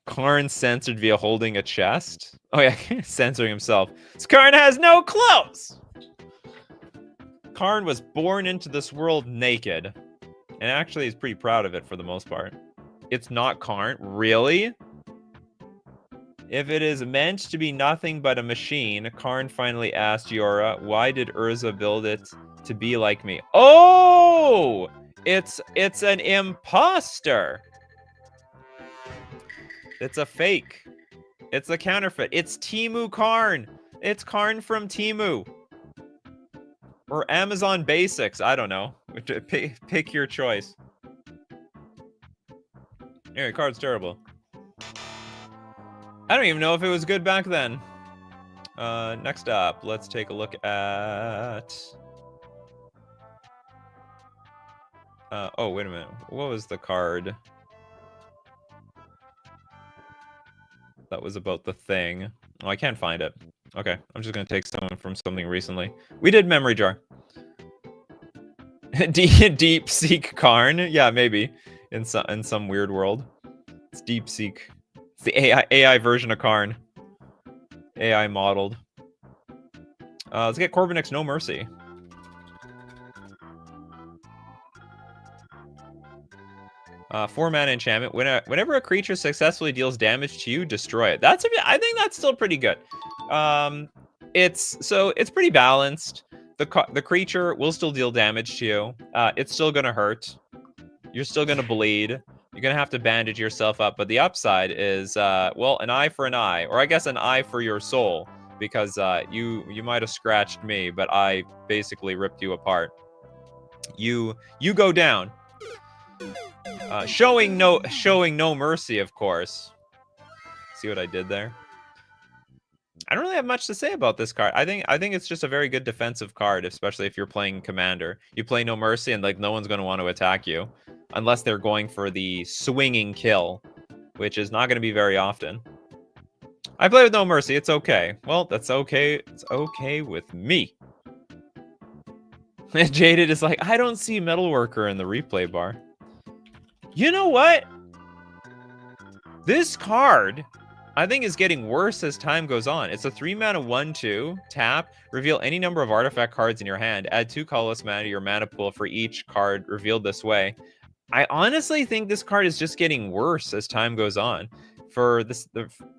Karn censored via holding a chest. Oh yeah, censoring himself. This Karn has no clothes! Karn was born into this world naked. And actually he's pretty proud of it for the most part. It's not Karn. Really? If it is meant to be nothing but a machine, Karn finally asked Yora, why did Urza build it to be like me? Oh! It's an imposter! It's a fake. It's a counterfeit. It's Temu Karn. It's Karn from Temu. Or Amazon Basics. I don't know. Pick your choice. Anyway, card's terrible. I don't even know if it was good back then. Next up, let's take a look at... oh, wait a minute. What was the card that was about the thing? Oh, I can't find it. Okay, I'm just going to take someone from something recently. We did Memory Jar. Deep Seek Karn? Yeah, maybe. In some weird world. It's Deep Seek. It's the AI version of Karn. AI modeled. Let's get Corbinix No Mercy. Four mana enchantment. Whenever a creature successfully deals damage to you, destroy it. I think that's still pretty good. It's pretty balanced. The creature will still deal damage to you. It's still gonna hurt. You're still gonna bleed. You're gonna have to bandage yourself up. But the upside is, well, an eye for an eye, or I guess an eye for your soul, because you might have scratched me, but I basically ripped you apart. You go down. Showing no mercy, of course. See what I did there? I don't really have much to say about this card. I think it's just a very good defensive card, especially if you're playing Commander. You play No Mercy, and like no one's going to want to attack you, unless they're going for the swinging kill, which is not going to be very often. I play with No Mercy. It's okay. Well, that's okay. It's okay with me. Jaded is like, I don't see Metalworker in the replay bar. You know what? This card, I think, is getting worse as time goes on. It's a 3-mana 1/2, tap, reveal any number of artifact cards in your hand, add 2 colorless mana to your mana pool for each card revealed this way. I honestly think this card is just getting worse as time goes on. For this,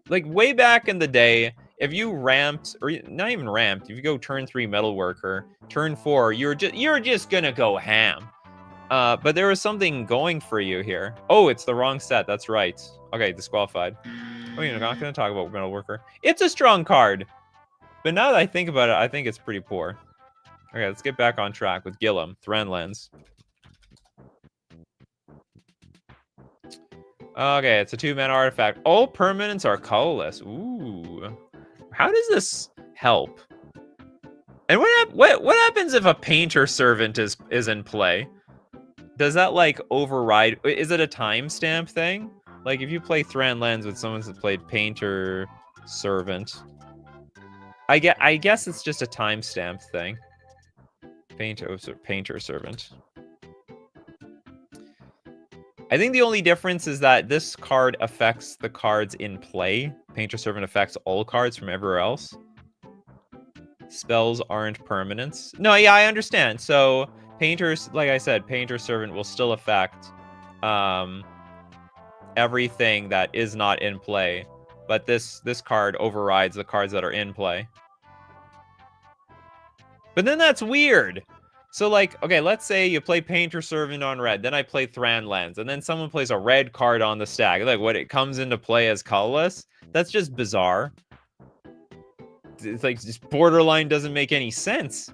like way back in the day, if you ramped, or not even ramped, if you go turn 3 Metalworker, turn 4, you're just gonna go ham. But there was something going for you here. Oh, it's the wrong set. That's right. Okay, disqualified. Oh, you're not going to talk about Metalworker. It's a strong card. But now that I think about it, I think it's pretty poor. Okay, let's get back on track with Gillum, Thran Lens. Okay, it's a 2-mana artifact. All permanents are colorless. Ooh. How does this help? And what happens if a painter servant is in play? Does that like override? Is it a timestamp thing? Like if you play Thran Lands with someone that's played painter servant, I guess it's just a timestamp thing. Painter servant. I think the only difference is that this card affects the cards in play. Painter servant affects all cards from everywhere else. Spells aren't permanents. No, yeah, I understand. So painters, like I said, painter servant will still affect everything that is not in play. But this card overrides the cards that are in play. But then that's weird. So like, okay, let's say you play Painter Servant on red, then I play Thran Lands, and then someone plays a red card on the stack. Like, what, it comes into play as colorless? That's just bizarre. It's like, just borderline doesn't make any sense.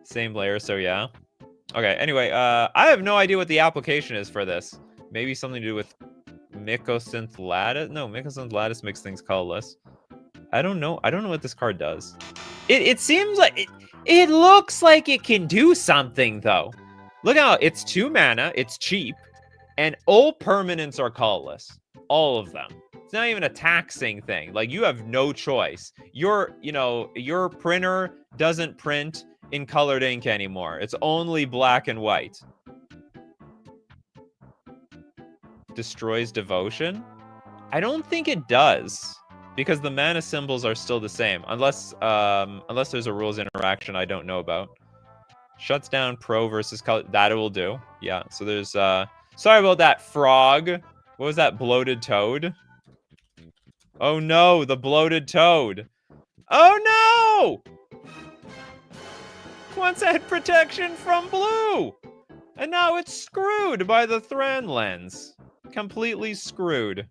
Same layer, so yeah. Okay, anyway, I have no idea what the application is for this. Maybe something to do with Mycosynth Lattice? No, Mycosynth Lattice makes things colorless. I don't know what this card does. It seems like... It looks like it can do something, though. Look out, it's 2 mana, it's cheap, and all permanents are colorless. All of them. It's not even a taxing thing. Like, you have no choice. Your printer doesn't print in colored ink anymore. It's only black and white. Destroys devotion? I don't think it does. Because the mana symbols are still the same, unless there's a rules interaction I don't know about. Shuts down pro versus color. That it will do. Yeah. So there's sorry about that, frog. What was that, bloated toad? Oh no, the bloated toad. Oh no! Once had protection from blue, and now it's screwed by the Thran Lens. Completely screwed.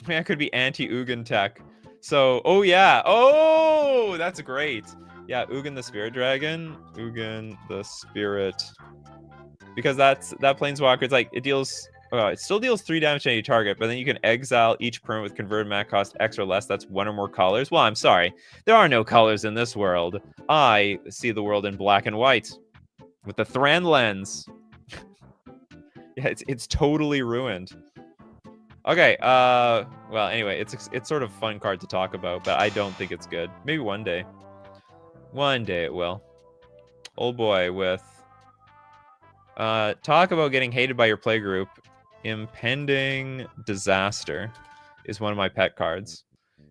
I mean, I could be anti-Ugin tech. So, oh yeah. Oh, that's great. Yeah, Ugin the Spirit Dragon. Ugin the Spirit. Because that Planeswalker, it's like, it still deals 3 damage to any target, but then you can exile each permanent with converted mana cost X or less. That's 1 or more colors. Well, I'm sorry. There are no colors in this world. I see the world in black and white. With the Thran Lens. Yeah, it's totally ruined. Okay, well, anyway, it's sort of a fun card to talk about, but I don't think it's good. Maybe one day. One day it will. Old boy with... talk about getting hated by your playgroup. Impending Disaster is one of my pet cards.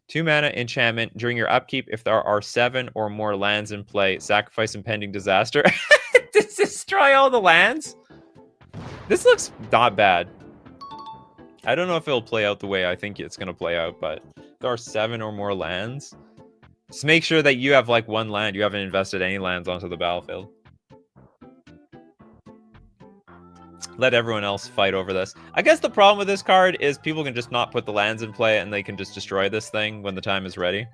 2 mana enchantment. During your upkeep, if there are 7 or more lands in play, sacrifice Impending Disaster. Destroy all the lands? This looks not bad. I don't know if it'll play out the way I think it's going to play out, but there are 7 or more lands. Just make sure that you have, like, 1 land. You haven't invested any lands onto the battlefield. Let everyone else fight over this. I guess the problem with this card is people can just not put the lands in play, and they can just destroy this thing when the time is ready.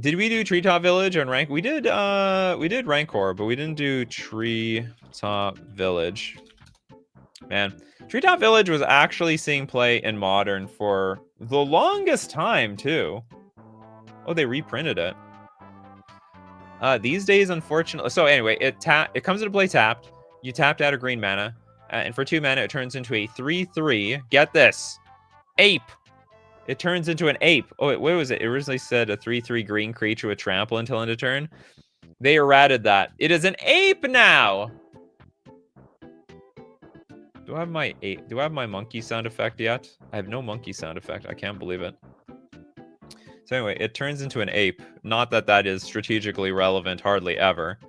Did we do Treetop Village on rank? We did Rancor, but we didn't do Treetop Village. Man, Treetop Village was actually seeing play in Modern for the longest time, too. Oh, they reprinted it. These days, unfortunately... So anyway, it comes into play tapped. You tapped out a green mana. And for 2 mana, it turns into a 3/3. Get this. Ape. It turns into an ape. Oh, wait, what was it? It originally said a 3/3 green creature with trample until end of turn. They errated that. It is an ape now! Do I have my monkey sound effect yet? I have no monkey sound effect. I can't believe it. So anyway, it turns into an ape. Not that that is strategically relevant, hardly ever.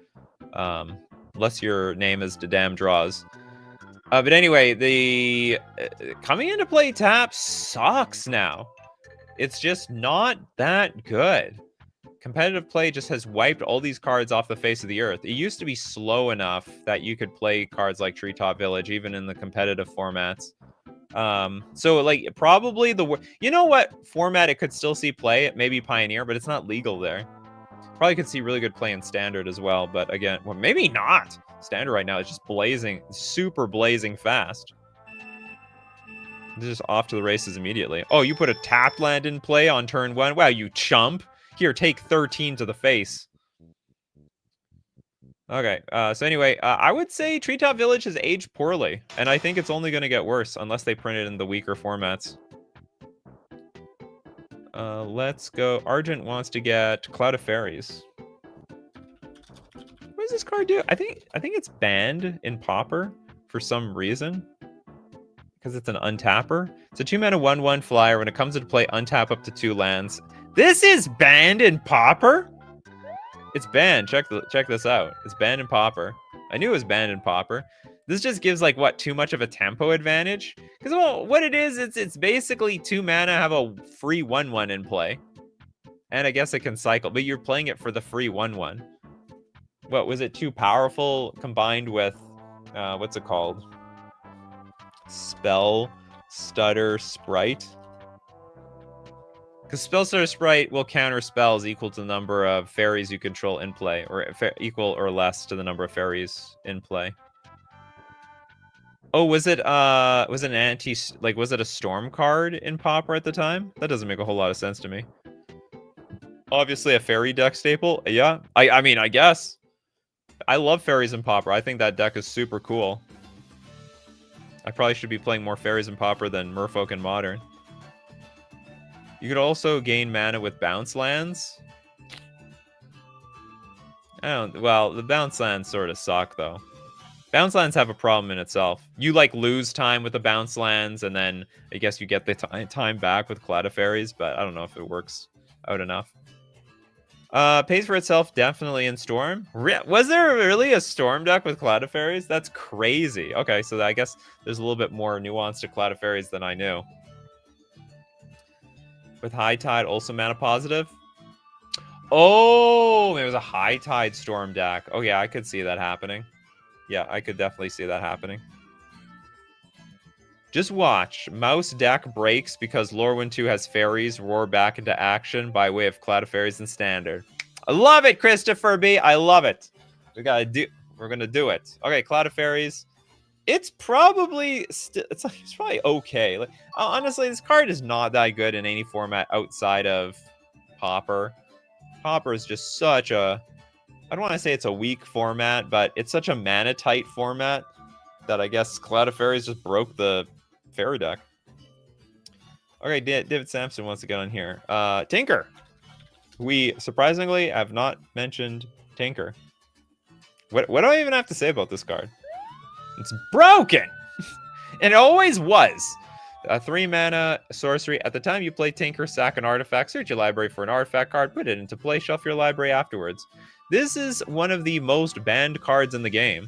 Unless your name is Damn Draws. But anyway, the coming into play tap sucks now. It's just not that good. Competitive play just has wiped all these cards off the face of the earth. It used to be slow enough that you could play cards like Treetop Village, even in the competitive formats. So, like, probably you know what format it could still see play? Maybe Pioneer, but it's not legal there. Probably could see really good play in Standard as well, but again, well, maybe not. Standard right now is just blazing, super blazing fast. They're just off to the races immediately. Oh, you put a tapped land in play on turn 1? Wow, you chump. Here, take 13 to the face. Okay, so anyway, I would say Treetop Village has aged poorly, and I think it's only going to get worse unless they print it in the weaker formats. Let's go. Argent wants to get Cloud of Fairies. What does this card do? I think it's banned in Pauper for some reason. Because it's an untapper. It's a 2-mana 1/1 flyer. When it comes into play, untap up to 2 lands. This is banned in Pauper? It's banned. Check this out. It's banned in Pauper. I knew it was banned in Pauper. This just gives, like, what, too much of a tempo advantage? Because, well, what it is, it's basically 2 mana, have a free 1/1 in play. And I guess it can cycle, but you're playing it for the free 1/1. What, was it too powerful combined with, what's it called? Spell Stutter Sprite? Because Spell Stutter Sprite will counter spells equal to the number of fairies you control in play, or equal or less to the number of fairies in play. Oh, was it an anti, like, was it a storm card in Pauper at the time? That doesn't make a whole lot of sense to me. Obviously a fairy deck staple. Yeah, I mean, I guess. I love fairies in Pauper. I think that deck is super cool. I probably should be playing more fairies in Pauper than Merfolk in Modern. You could also gain mana with bounce lands. Well, the bounce lands sort of suck, though. Bounce lands have a problem in itself. You, like, lose time with the bounce lands, and then I guess you get the time back with Cloud of Fairies, but I don't know if it works out enough. Pays for itself definitely in Storm. Was there really a Storm deck with Cloud of Fairies? That's crazy. Okay, so I guess there's a little bit more nuance to Cloud of Fairies than I knew. With High Tide, also mana positive. Oh, there was a High Tide Storm deck. Oh yeah, I could see that happening. Yeah, I could definitely see that happening. Just watch. Mouse deck breaks because Lorwyn 2 has fairies roar back into action by way of Cloud of Fairies in Standard. I love it, Christopher B. I love it. We're gonna do it. Okay, Cloud of Fairies. It's probably it's probably okay. Like, honestly, this card is not that good in any format outside of Pauper. Pauper is just such a, I don't want to say it's a weak format, but it's such a mana tight format that I guess Cloud of Fairies just broke the fairy deck. Okay, David Sampson wants to get on here. Tinker. We surprisingly have not mentioned Tinker. What do I even have to say about this card? It's broken! And it always was. A 3-mana sorcery. At the time you play Tinker, sack an artifact, search your library for an artifact card, put it into play, shuffle your library afterwards. This is one of the most banned cards in the game.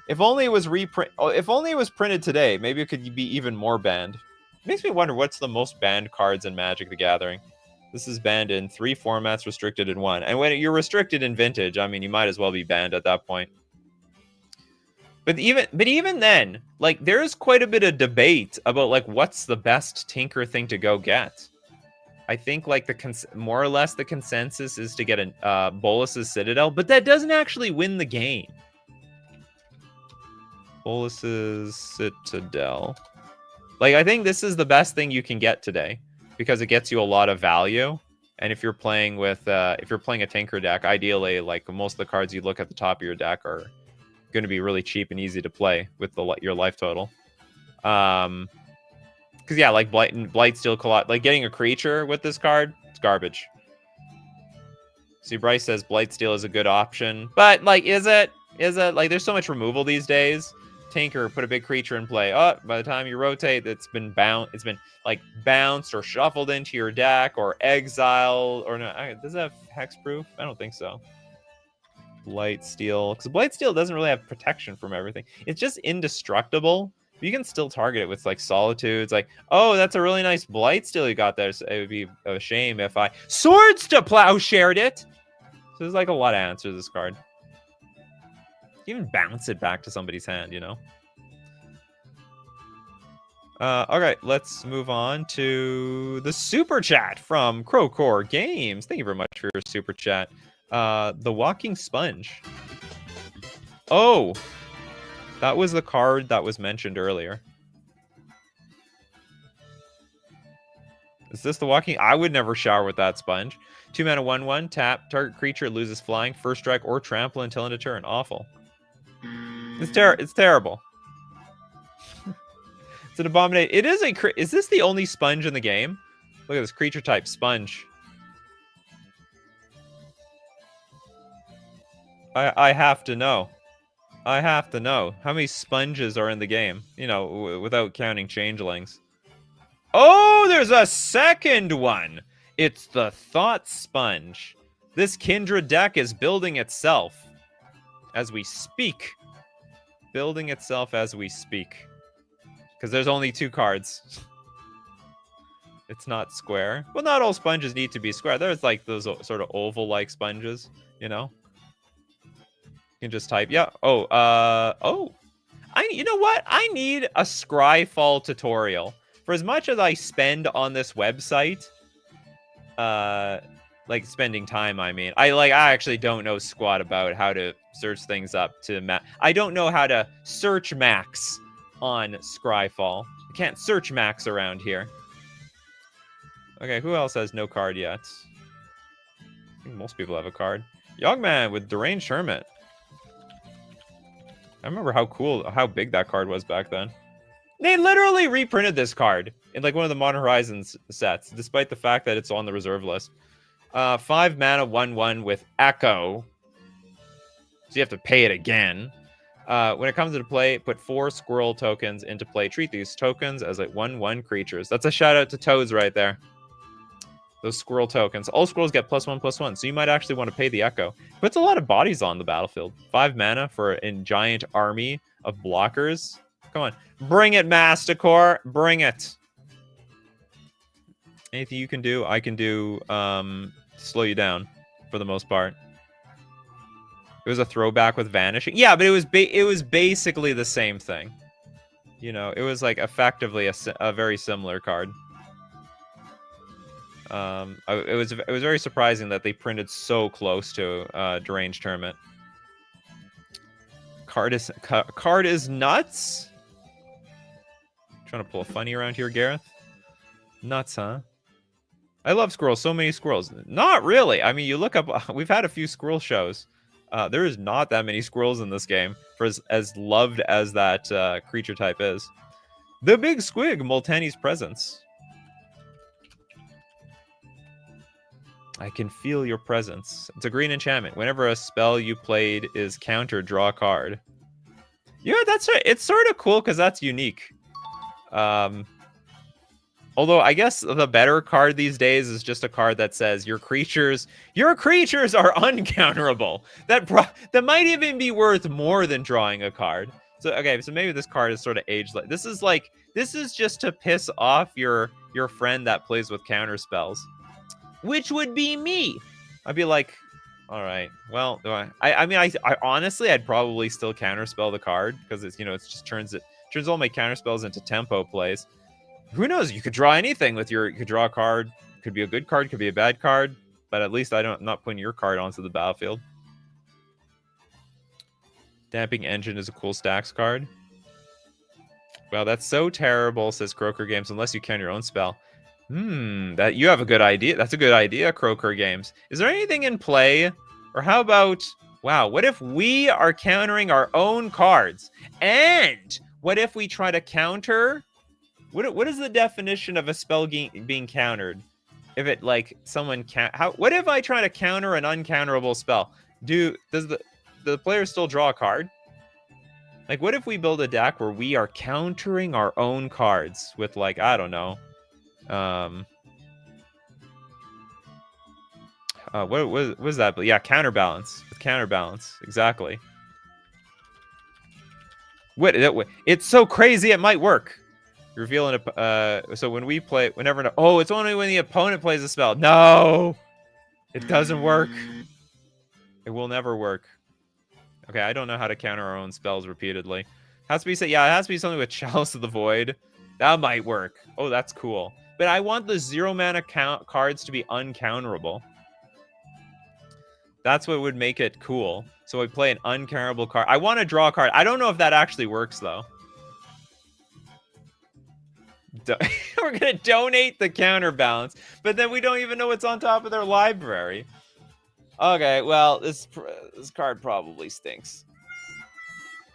If only it was printed today, maybe it could be even more banned. It makes me wonder what's the most banned cards in Magic the Gathering. This is banned in 3 formats, restricted in 1. And when you're restricted in Vintage, I mean, you might as well be banned at that point. But even then, like, there's quite a bit of debate about, like, what's the best Tinker thing to go get. I think, like, more or less the consensus is to get a Bolas's Citadel, but that doesn't actually win the game. Bolas's Citadel. Like, I think this is the best thing you can get today because it gets you a lot of value. And if you're playing with, if you're playing a Tinker deck, ideally, like, most of the cards you look at the top of your deck are going to be really cheap and easy to play with your life total. Because yeah, like Blightsteel, like getting a creature with this card, it's garbage. See, Bryce says Blightsteel is a good option, but like, is it? Like, there's so much removal these days. Tinker, put a big creature in play. Oh, by the time you rotate, it's been like bounced or shuffled into your deck or exile or no. Does it have hexproof? I don't think so. Blightsteel, because Blightsteel doesn't really have protection from everything. It's just indestructible. You can still target it with like Solitudes. Like, oh, that's a really nice Blightsteel you got there. So it would be a shame if I Swords to Plowshared it. So there's like a lot of answers to this card. You even bounce it back to somebody's hand, you know. Okay, let's move on to the super chat from Crowcore Games. Thank you very much for your super chat. The Walking Sponge. Oh, that was the card that was mentioned earlier. Is this the Walking? I would never shower with that sponge. 2 mana, 1/1. Tap. Target creature loses flying, first strike, or trample until end of turn. Awful. It's terrible. It's an abomination. It is a. Is this the only sponge in the game? Look at this creature type sponge. I have to know. I have to know how many sponges are in the game. You know, without counting changelings. Oh, there's a second one. It's the Thought Sponge. This Kindred deck is building itself as we speak. Building itself as we speak. Because there's only 2 cards. It's not square. Well, not all sponges need to be square. There's like those sort of oval-like sponges, you know? You can just type, yeah. Oh, you know what? I need a Scryfall tutorial. For as much as I spend on this website, like spending time, I mean, I actually don't know squat about how to search things up to I don't know how to search max on Scryfall. You can't search max around here. Okay, who else has no card yet? I think most people have a card. Young Man with Deranged Hermit. I remember how big that card was back then. They literally reprinted this card in like one of the Modern Horizons sets, despite the fact that it's on the reserve list. 5 mana, 1/1 with Echo. So you have to pay it again. When it comes into play, put 4 squirrel tokens into play. Treat these tokens as like 1/1 creatures. That's a shout out to Toads right there. Those squirrel tokens. All squirrels get +1/+1, so you might actually want to pay the Echo. Puts a lot of bodies on the battlefield. 5 mana for a giant army of blockers. Come on. Bring it, Masticore. Bring it. Anything you can do, I can do to slow you down for the most part. It was a throwback with Vanishing. Yeah, but it was basically the same thing. You know, it was like effectively a very similar card. It was very surprising that they printed so close to Deranged Hermit. Card is nuts. Trying to pull a funny around here, Gareth. Nuts, huh? I love squirrels. So many squirrels. Not really. I mean, you look up. We've had a few squirrel shows. There is not that many squirrels in this game for as loved as that creature type is. The Big Squig, Moltani's Presence. I can feel your presence. It's a green enchantment. Whenever a spell you played is countered, draw a card. Yeah, that's right. It's sort of cool because that's unique. Although I guess the better card these days is just a card that says your creatures are uncounterable. That might even be worth more than drawing a card. So okay, so maybe this card is sort of aged like this is just to piss off your friend that plays with counter spells. Which would be me. I'd be like, all right, well, I mean, I honestly, I'd probably still counterspell the card because it's, you know, it just turns all my counterspells into tempo plays. Who knows? You could draw anything with you could draw a card. Could be a good card, could be a bad card, but at least I'm not putting your card onto the battlefield. Damping Engine is a cool stacks card. Well, that's so terrible, says Croaker Games, unless you count your own spell. That you have a good idea. That's a good idea, Croaker Games. Is there anything in play? Or how about, wow, what if we are countering our own cards? And what if we try to counter? What is the definition of a spell being countered? If it like someone what if I try to counter an uncounterable spell? Does the player still draw a card? Like, what if we build a deck where we are countering our own cards with, like, I don't know. What was that? Yeah, counterbalance. With counterbalance, exactly. It's so crazy it might work. Revealing so when we play, oh, it's only when the opponent plays a spell. No, it doesn't work. It will never work. Okay, I don't know how to counter our own spells repeatedly. Has to be it has to be something with Chalice of the Void. That might work. Oh, that's cool. But I want the 0 mana cards to be uncounterable. That's what would make it cool. So we play an uncounterable card. I want to draw a card. I don't know if that actually works, though. We're going to donate the counterbalance, but then we don't even know what's on top of their library. Okay, well, this card probably stinks.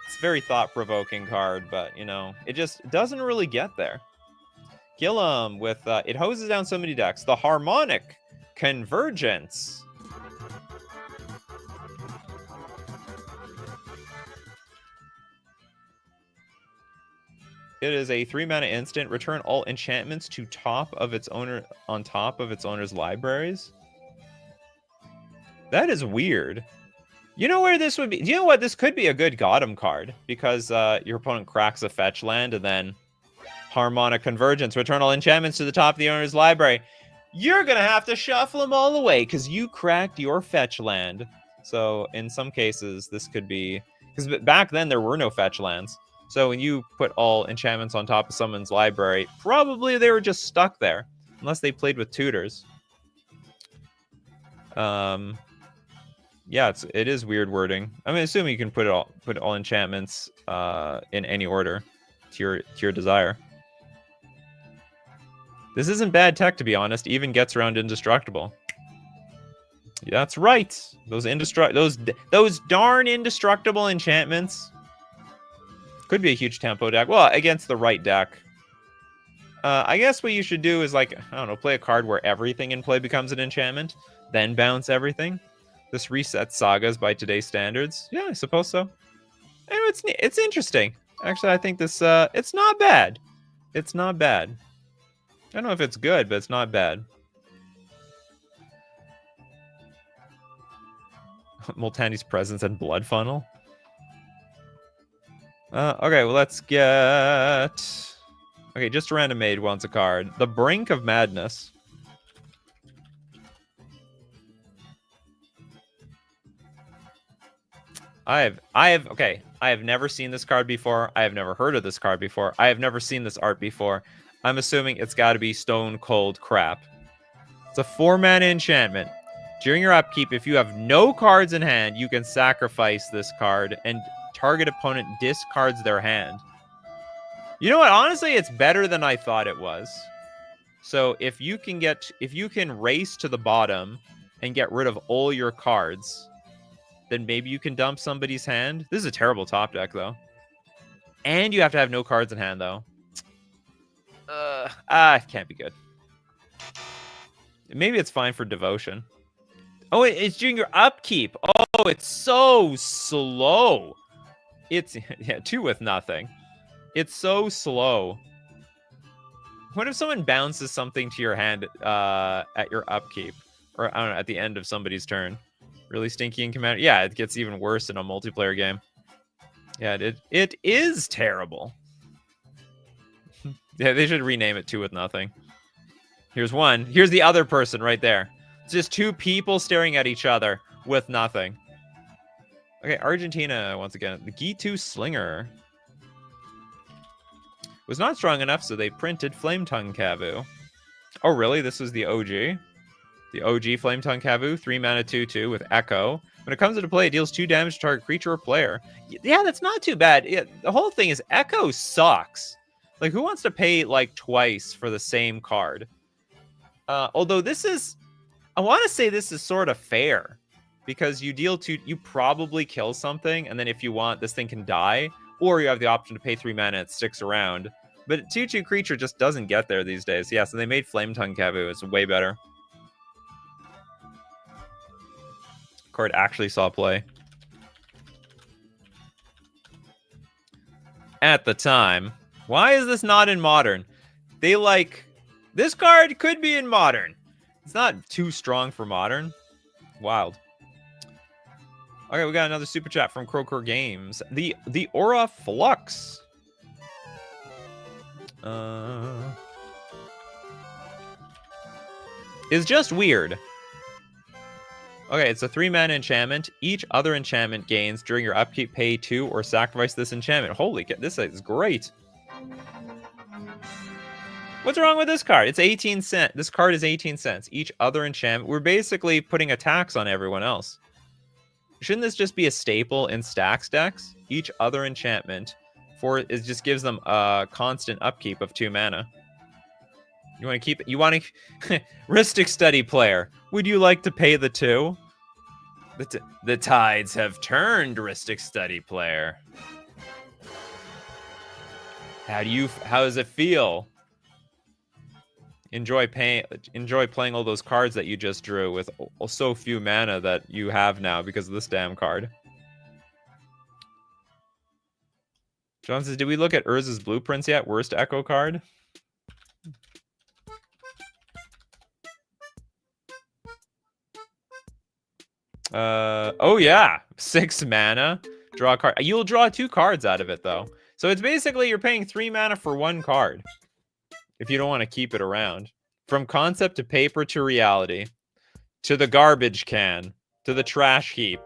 It's a very thought-provoking card, but, you know, it just doesn't really get there. Gillum with, it hoses down so many decks. The Harmonic Convergence. It is a 3-mana instant. Return all enchantments to top of its owner on top of its owner's libraries. That is weird. You know where this would be? You know what? This could be a good Gotham card because your opponent cracks a fetch land and then Harmonic Convergence. Return all enchantments to the top of the owner's library. You're gonna have to shuffle them all away because you cracked your fetch land. So in some cases, this could be because back then there were no fetch lands. So when you put all enchantments on top of someone's library, probably they were just stuck there, unless they played with tutors. Yeah, it is weird wording. I mean, assuming you can put all enchantments in any order to your desire. This isn't bad tech, to be honest. Even gets around indestructible. That's right. Those darn indestructible enchantments. Could be a huge tempo deck. Well, against the right deck. I guess what you should do is, like, I don't know, play a card where everything in play becomes an enchantment, then bounce everything. This resets sagas by today's standards. Yeah, I suppose so. And it's interesting. Actually, I think this, it's not bad. It's not bad. I don't know if it's good, but it's not bad. Multani's Presence and Blood Funnel. Okay, well, let's get... Okay, just a random maid wants a card. The Brink of Madness. I have never seen this card before. I have never heard of this card before. I have never seen this art before. I'm assuming it's got to be stone cold crap. It's a 4-mana enchantment. During your upkeep, if you have no cards in hand, you can sacrifice this card and target opponent discards their hand. You know what? Honestly, it's better than I thought it was. So if you can race to the bottom and get rid of all your cards, then maybe you can dump somebody's hand. This is a terrible top deck, though. And you have to have no cards in hand, though. It can't be good. Maybe it's fine for Devotion. Oh, it's during your upkeep. Oh, it's so slow. It's, yeah, 2 with nothing. It's so slow. What if someone bounces something to your hand at your upkeep? Or, I don't know, at the end of somebody's turn? Really stinky in Commander? Yeah, it gets even worse in a multiplayer game. Yeah, it is terrible. Yeah, they should rename it 2 with nothing. Here's one. Here's the other person right there. It's just 2 people staring at each other with nothing. Okay, Argentina, once again. The Gitu Slinger was not strong enough, so they printed Flametongue Kavu. Oh, really? This was the OG? The OG Flametongue Kavu, 3-mana 2/2 with Echo. When it comes into play, it deals 2 damage to target creature or player. Yeah, that's not too bad. Yeah, the whole thing is Echo sucks. Like, who wants to pay, like, twice for the same card? Although this is... I want to say this is sort of fair. Because you deal 2... You probably kill something, and then if you want, this thing can die. Or you have the option to pay 3 mana and it sticks around. But 2/2 creature just doesn't get there these days. Yeah, so they made Flametongue Kavu. It's way better. Card actually saw play. At the time. Why is this not in Modern? They like... This card could be in Modern. It's not too strong for Modern. Wild. Okay, we got another super chat from Crowcore Games. The Aura Flux. Is just weird. Okay, it's a 3-mana enchantment. Each other enchantment gains during your upkeep, pay 2 or sacrifice this enchantment. Holy cow, this is great. What's wrong with this card? It's 18 cents. This card is 18 cents. Each other enchantment. We're basically putting a tax on everyone else. shouldn't this just be a staple in stacks decks? Each other enchantment it just gives them a constant upkeep of 2 mana. You want to keep it? You want to Rhystic Study player? Would you like to pay the 2? The tides have turned, Rhystic Study player. How does it feel? Enjoy playing all those cards that you just drew with so few mana that you have now because of this damn card. John says, did we look at Urza's blueprints yet? Worst Echo card? Oh yeah, 6 mana. Draw a card. You'll draw 2 cards out of it though. So it's basically you're paying 3 mana for 1 card. If you don't want to keep it around. From concept to paper to reality. To the garbage can. To the trash heap.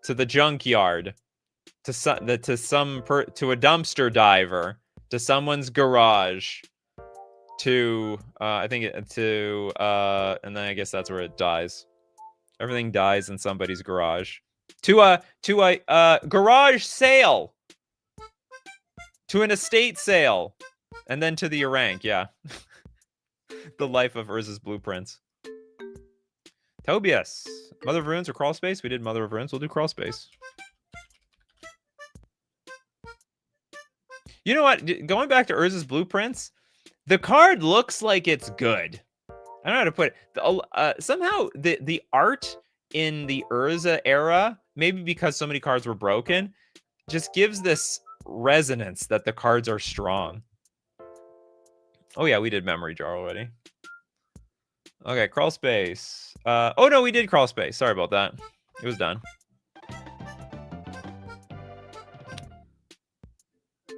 To the junkyard. To a dumpster diver. To someone's garage. To and then I guess that's where it dies. Everything dies in somebody's garage. To a garage sale. To an estate sale. And then to the Urank, yeah. The life of Urza's blueprints. Tobias. Mother of Runes or Crawl Space? We did Mother of Runes. We'll do Crawl Space. You know what? Going back to Urza's blueprints, the card looks like it's good. I don't know how to put it. Somehow the art in the Urza era, maybe because so many cards were broken, just gives this resonance that the cards are strong. Oh yeah, we did Memory Jar already. Okay, Crawl Space. Oh no, we did Crawl Space. Sorry about that. It was done.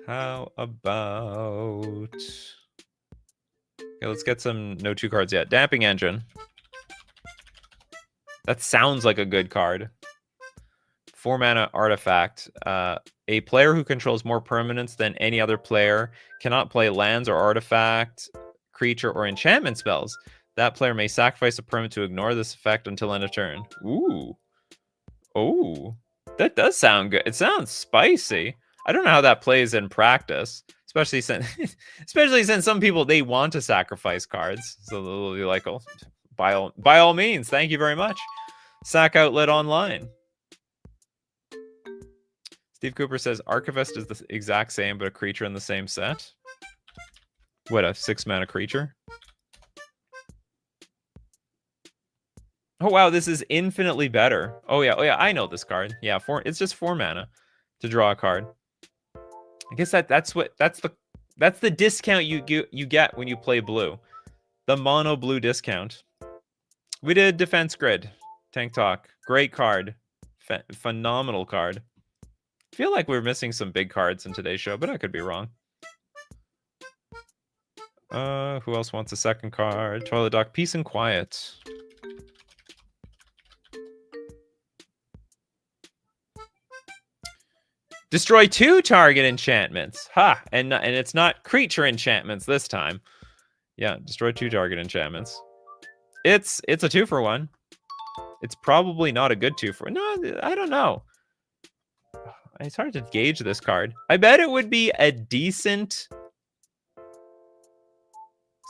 How about... Okay, let's get some no 2 cards yet. Damping Engine. That sounds like a good card. 4 mana artifact. A player who controls more permanents than any other player cannot play lands or artifact, creature, or enchantment spells. That player may sacrifice a permanent to ignore this effect until end of turn. Ooh. Oh. That does sound good. It sounds spicy. I don't know how that plays in practice. Especially since some people, they want to sacrifice cards. So they'll be like, oh, by all means, thank you very much. Sack Outlet Online. Steve Cooper says Archivist is the exact same, but a creature in the same set. What, a 6 mana creature? Oh wow, this is infinitely better. Oh yeah, I know this card. Yeah, it's just 4 mana to draw a card. I guess that's the discount you get when you play blue. The mono blue discount. We did Defense Grid. Tank Talk. Great card. Phenomenal card. I feel like we're missing some big cards in today's show, but I could be wrong. Who else wants a second card? Toilet Doc. Peace and Quiet. Destroy 2 target enchantments. Ha! And it's not creature enchantments this time. Yeah, destroy 2 target enchantments. It's a 2-for-1. It's probably not a good 2-for. No, I don't know. It's hard to gauge this card. I bet it would be a decent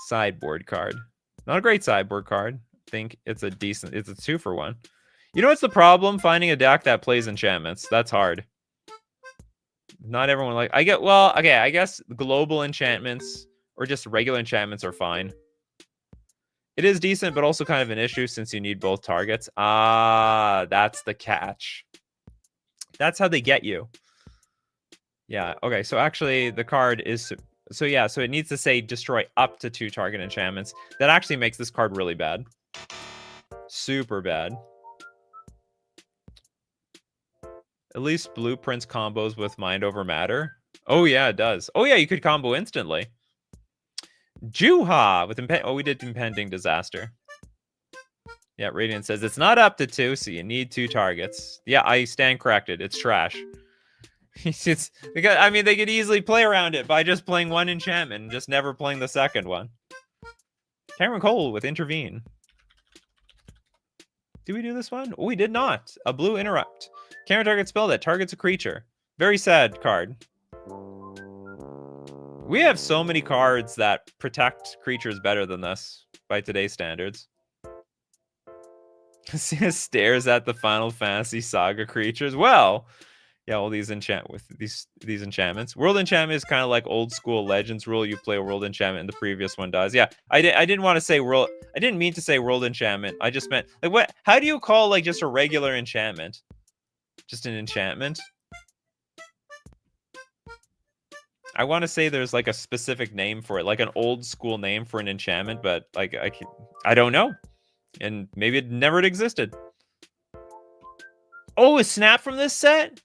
sideboard card. Not a great sideboard card. I think it's a 2-for-1. You know what's the problem? Finding a deck that plays enchantments. That's hard. Not everyone I guess global enchantments or just regular enchantments are fine. It is decent, but also kind of an issue since you need both targets. Ah, that's the catch. That's how they get you. Yeah, okay, so actually the card is... So yeah, so it needs to say destroy up to 2 target enchantments. That actually makes this card really bad. Super bad. At least Blueprints combos with Mind Over Matter. Oh yeah, it does. Oh yeah, you could combo instantly. Juha with we did Impending Disaster. Yeah, Radiant says it's not up to 2, so you need 2 targets. Yeah, I stand corrected. It's trash. Because I mean, they could easily play around it by just playing 1 enchantment and just never playing the second one. Cameron Cole with Intervene. Did we do this one? Oh, we did not. A blue interrupt. Counter target spell that targets a creature. Very sad card. We have so many cards that protect creatures better than this by today's standards. Stares at the Final Fantasy Saga creatures. Well, yeah, all these these enchantments. World enchantment is kind of like old school Legends rule. You play a world enchantment, and the previous one does. Yeah, I didn't want to say world. I didn't mean to say world enchantment. I just meant like what? How do you call like just a regular enchantment? Just an enchantment. I want to say there's like a specific name for it, like an old school name for an enchantment, but like I don't know, and maybe it never existed. Oh, a snap from this set.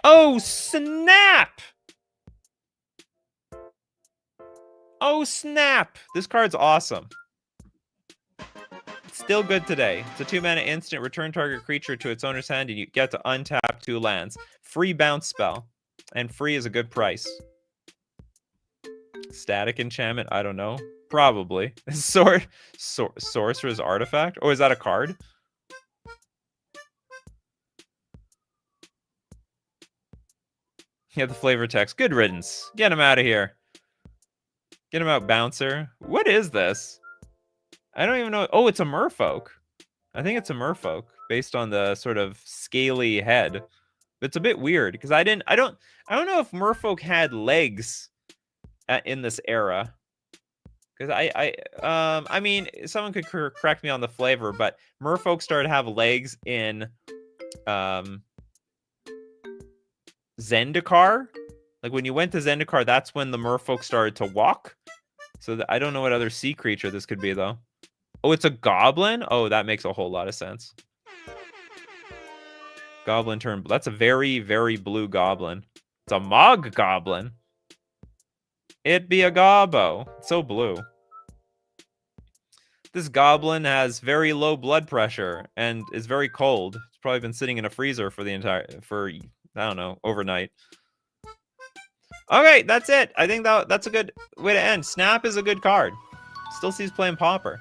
Oh, snap! Oh, snap! This card's awesome. It's still good today. It's a 2-mana instant. Return target creature to its owner's hand, and you get to untap 2 lands. Free bounce spell. And free is a good price. Static enchantment? I don't know. Probably. Sorcerer's Artifact? Oh, is that a card? Yeah, the flavor text. Good riddance. Get him out of here. Get him out, bouncer. What is this? I don't even know. Oh, it's a merfolk. I think it's a merfolk based on the sort of scaly head. It's a bit weird because I don't know if merfolk had legs in this era. Because I mean, someone could correct me on the flavor, but merfolk started to have legs in Zendikar. Like when you went to Zendikar, that's when the merfolk started to walk. So I don't know what other sea creature this could be though. Oh, it's a goblin? Oh, that makes a whole lot of sense. Goblin turn. That's a very, very blue goblin. It's a Mog goblin. It be a gobbo. It's so blue. This goblin has very low blood pressure and is very cold. It's probably been sitting in a freezer for I don't know, overnight. Okay, that's it. I think that's a good way to end. Snap is a good card. Still sees playing Pauper.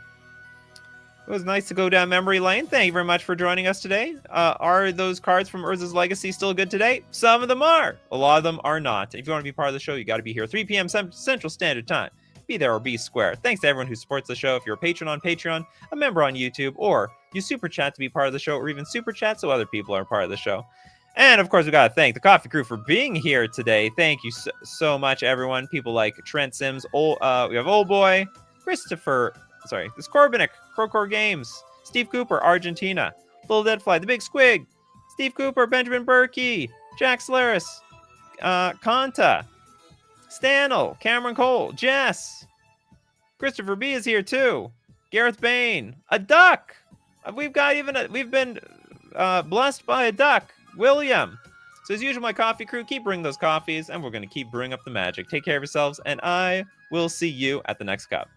It was nice to go down memory lane. Thank you very much for joining us today. Are those cards from Urza's Legacy still good today? Some of them are. A lot of them are not. If you want to be part of the show, you got to be here 3 p.m. Central Standard Time. Be there or be square. Thanks to everyone who supports the show. If you're a patron on Patreon, a member on YouTube, or you super chat to be part of the show, or even super chat so other people are part of the show. And of course, we got to thank the coffee crew for being here today. Thank you so much, everyone. People like Trent Sims, we have Old Boy, Christopher, this Corbinik, Crowcore Games, Steve Cooper, Argentina, Little Deadfly, The Big Squig, Steve Cooper, Benjamin Berkey, Jack Solaris, Kanta, Stanel, Cameron Cole, Jess, Christopher B is here too, Gareth Bain, a duck. We've been blessed by a duck, William. So as usual, my coffee crew, keep bringing those coffees, and we're going to keep brewing up the magic. Take care of yourselves, and I will see you at the next cup.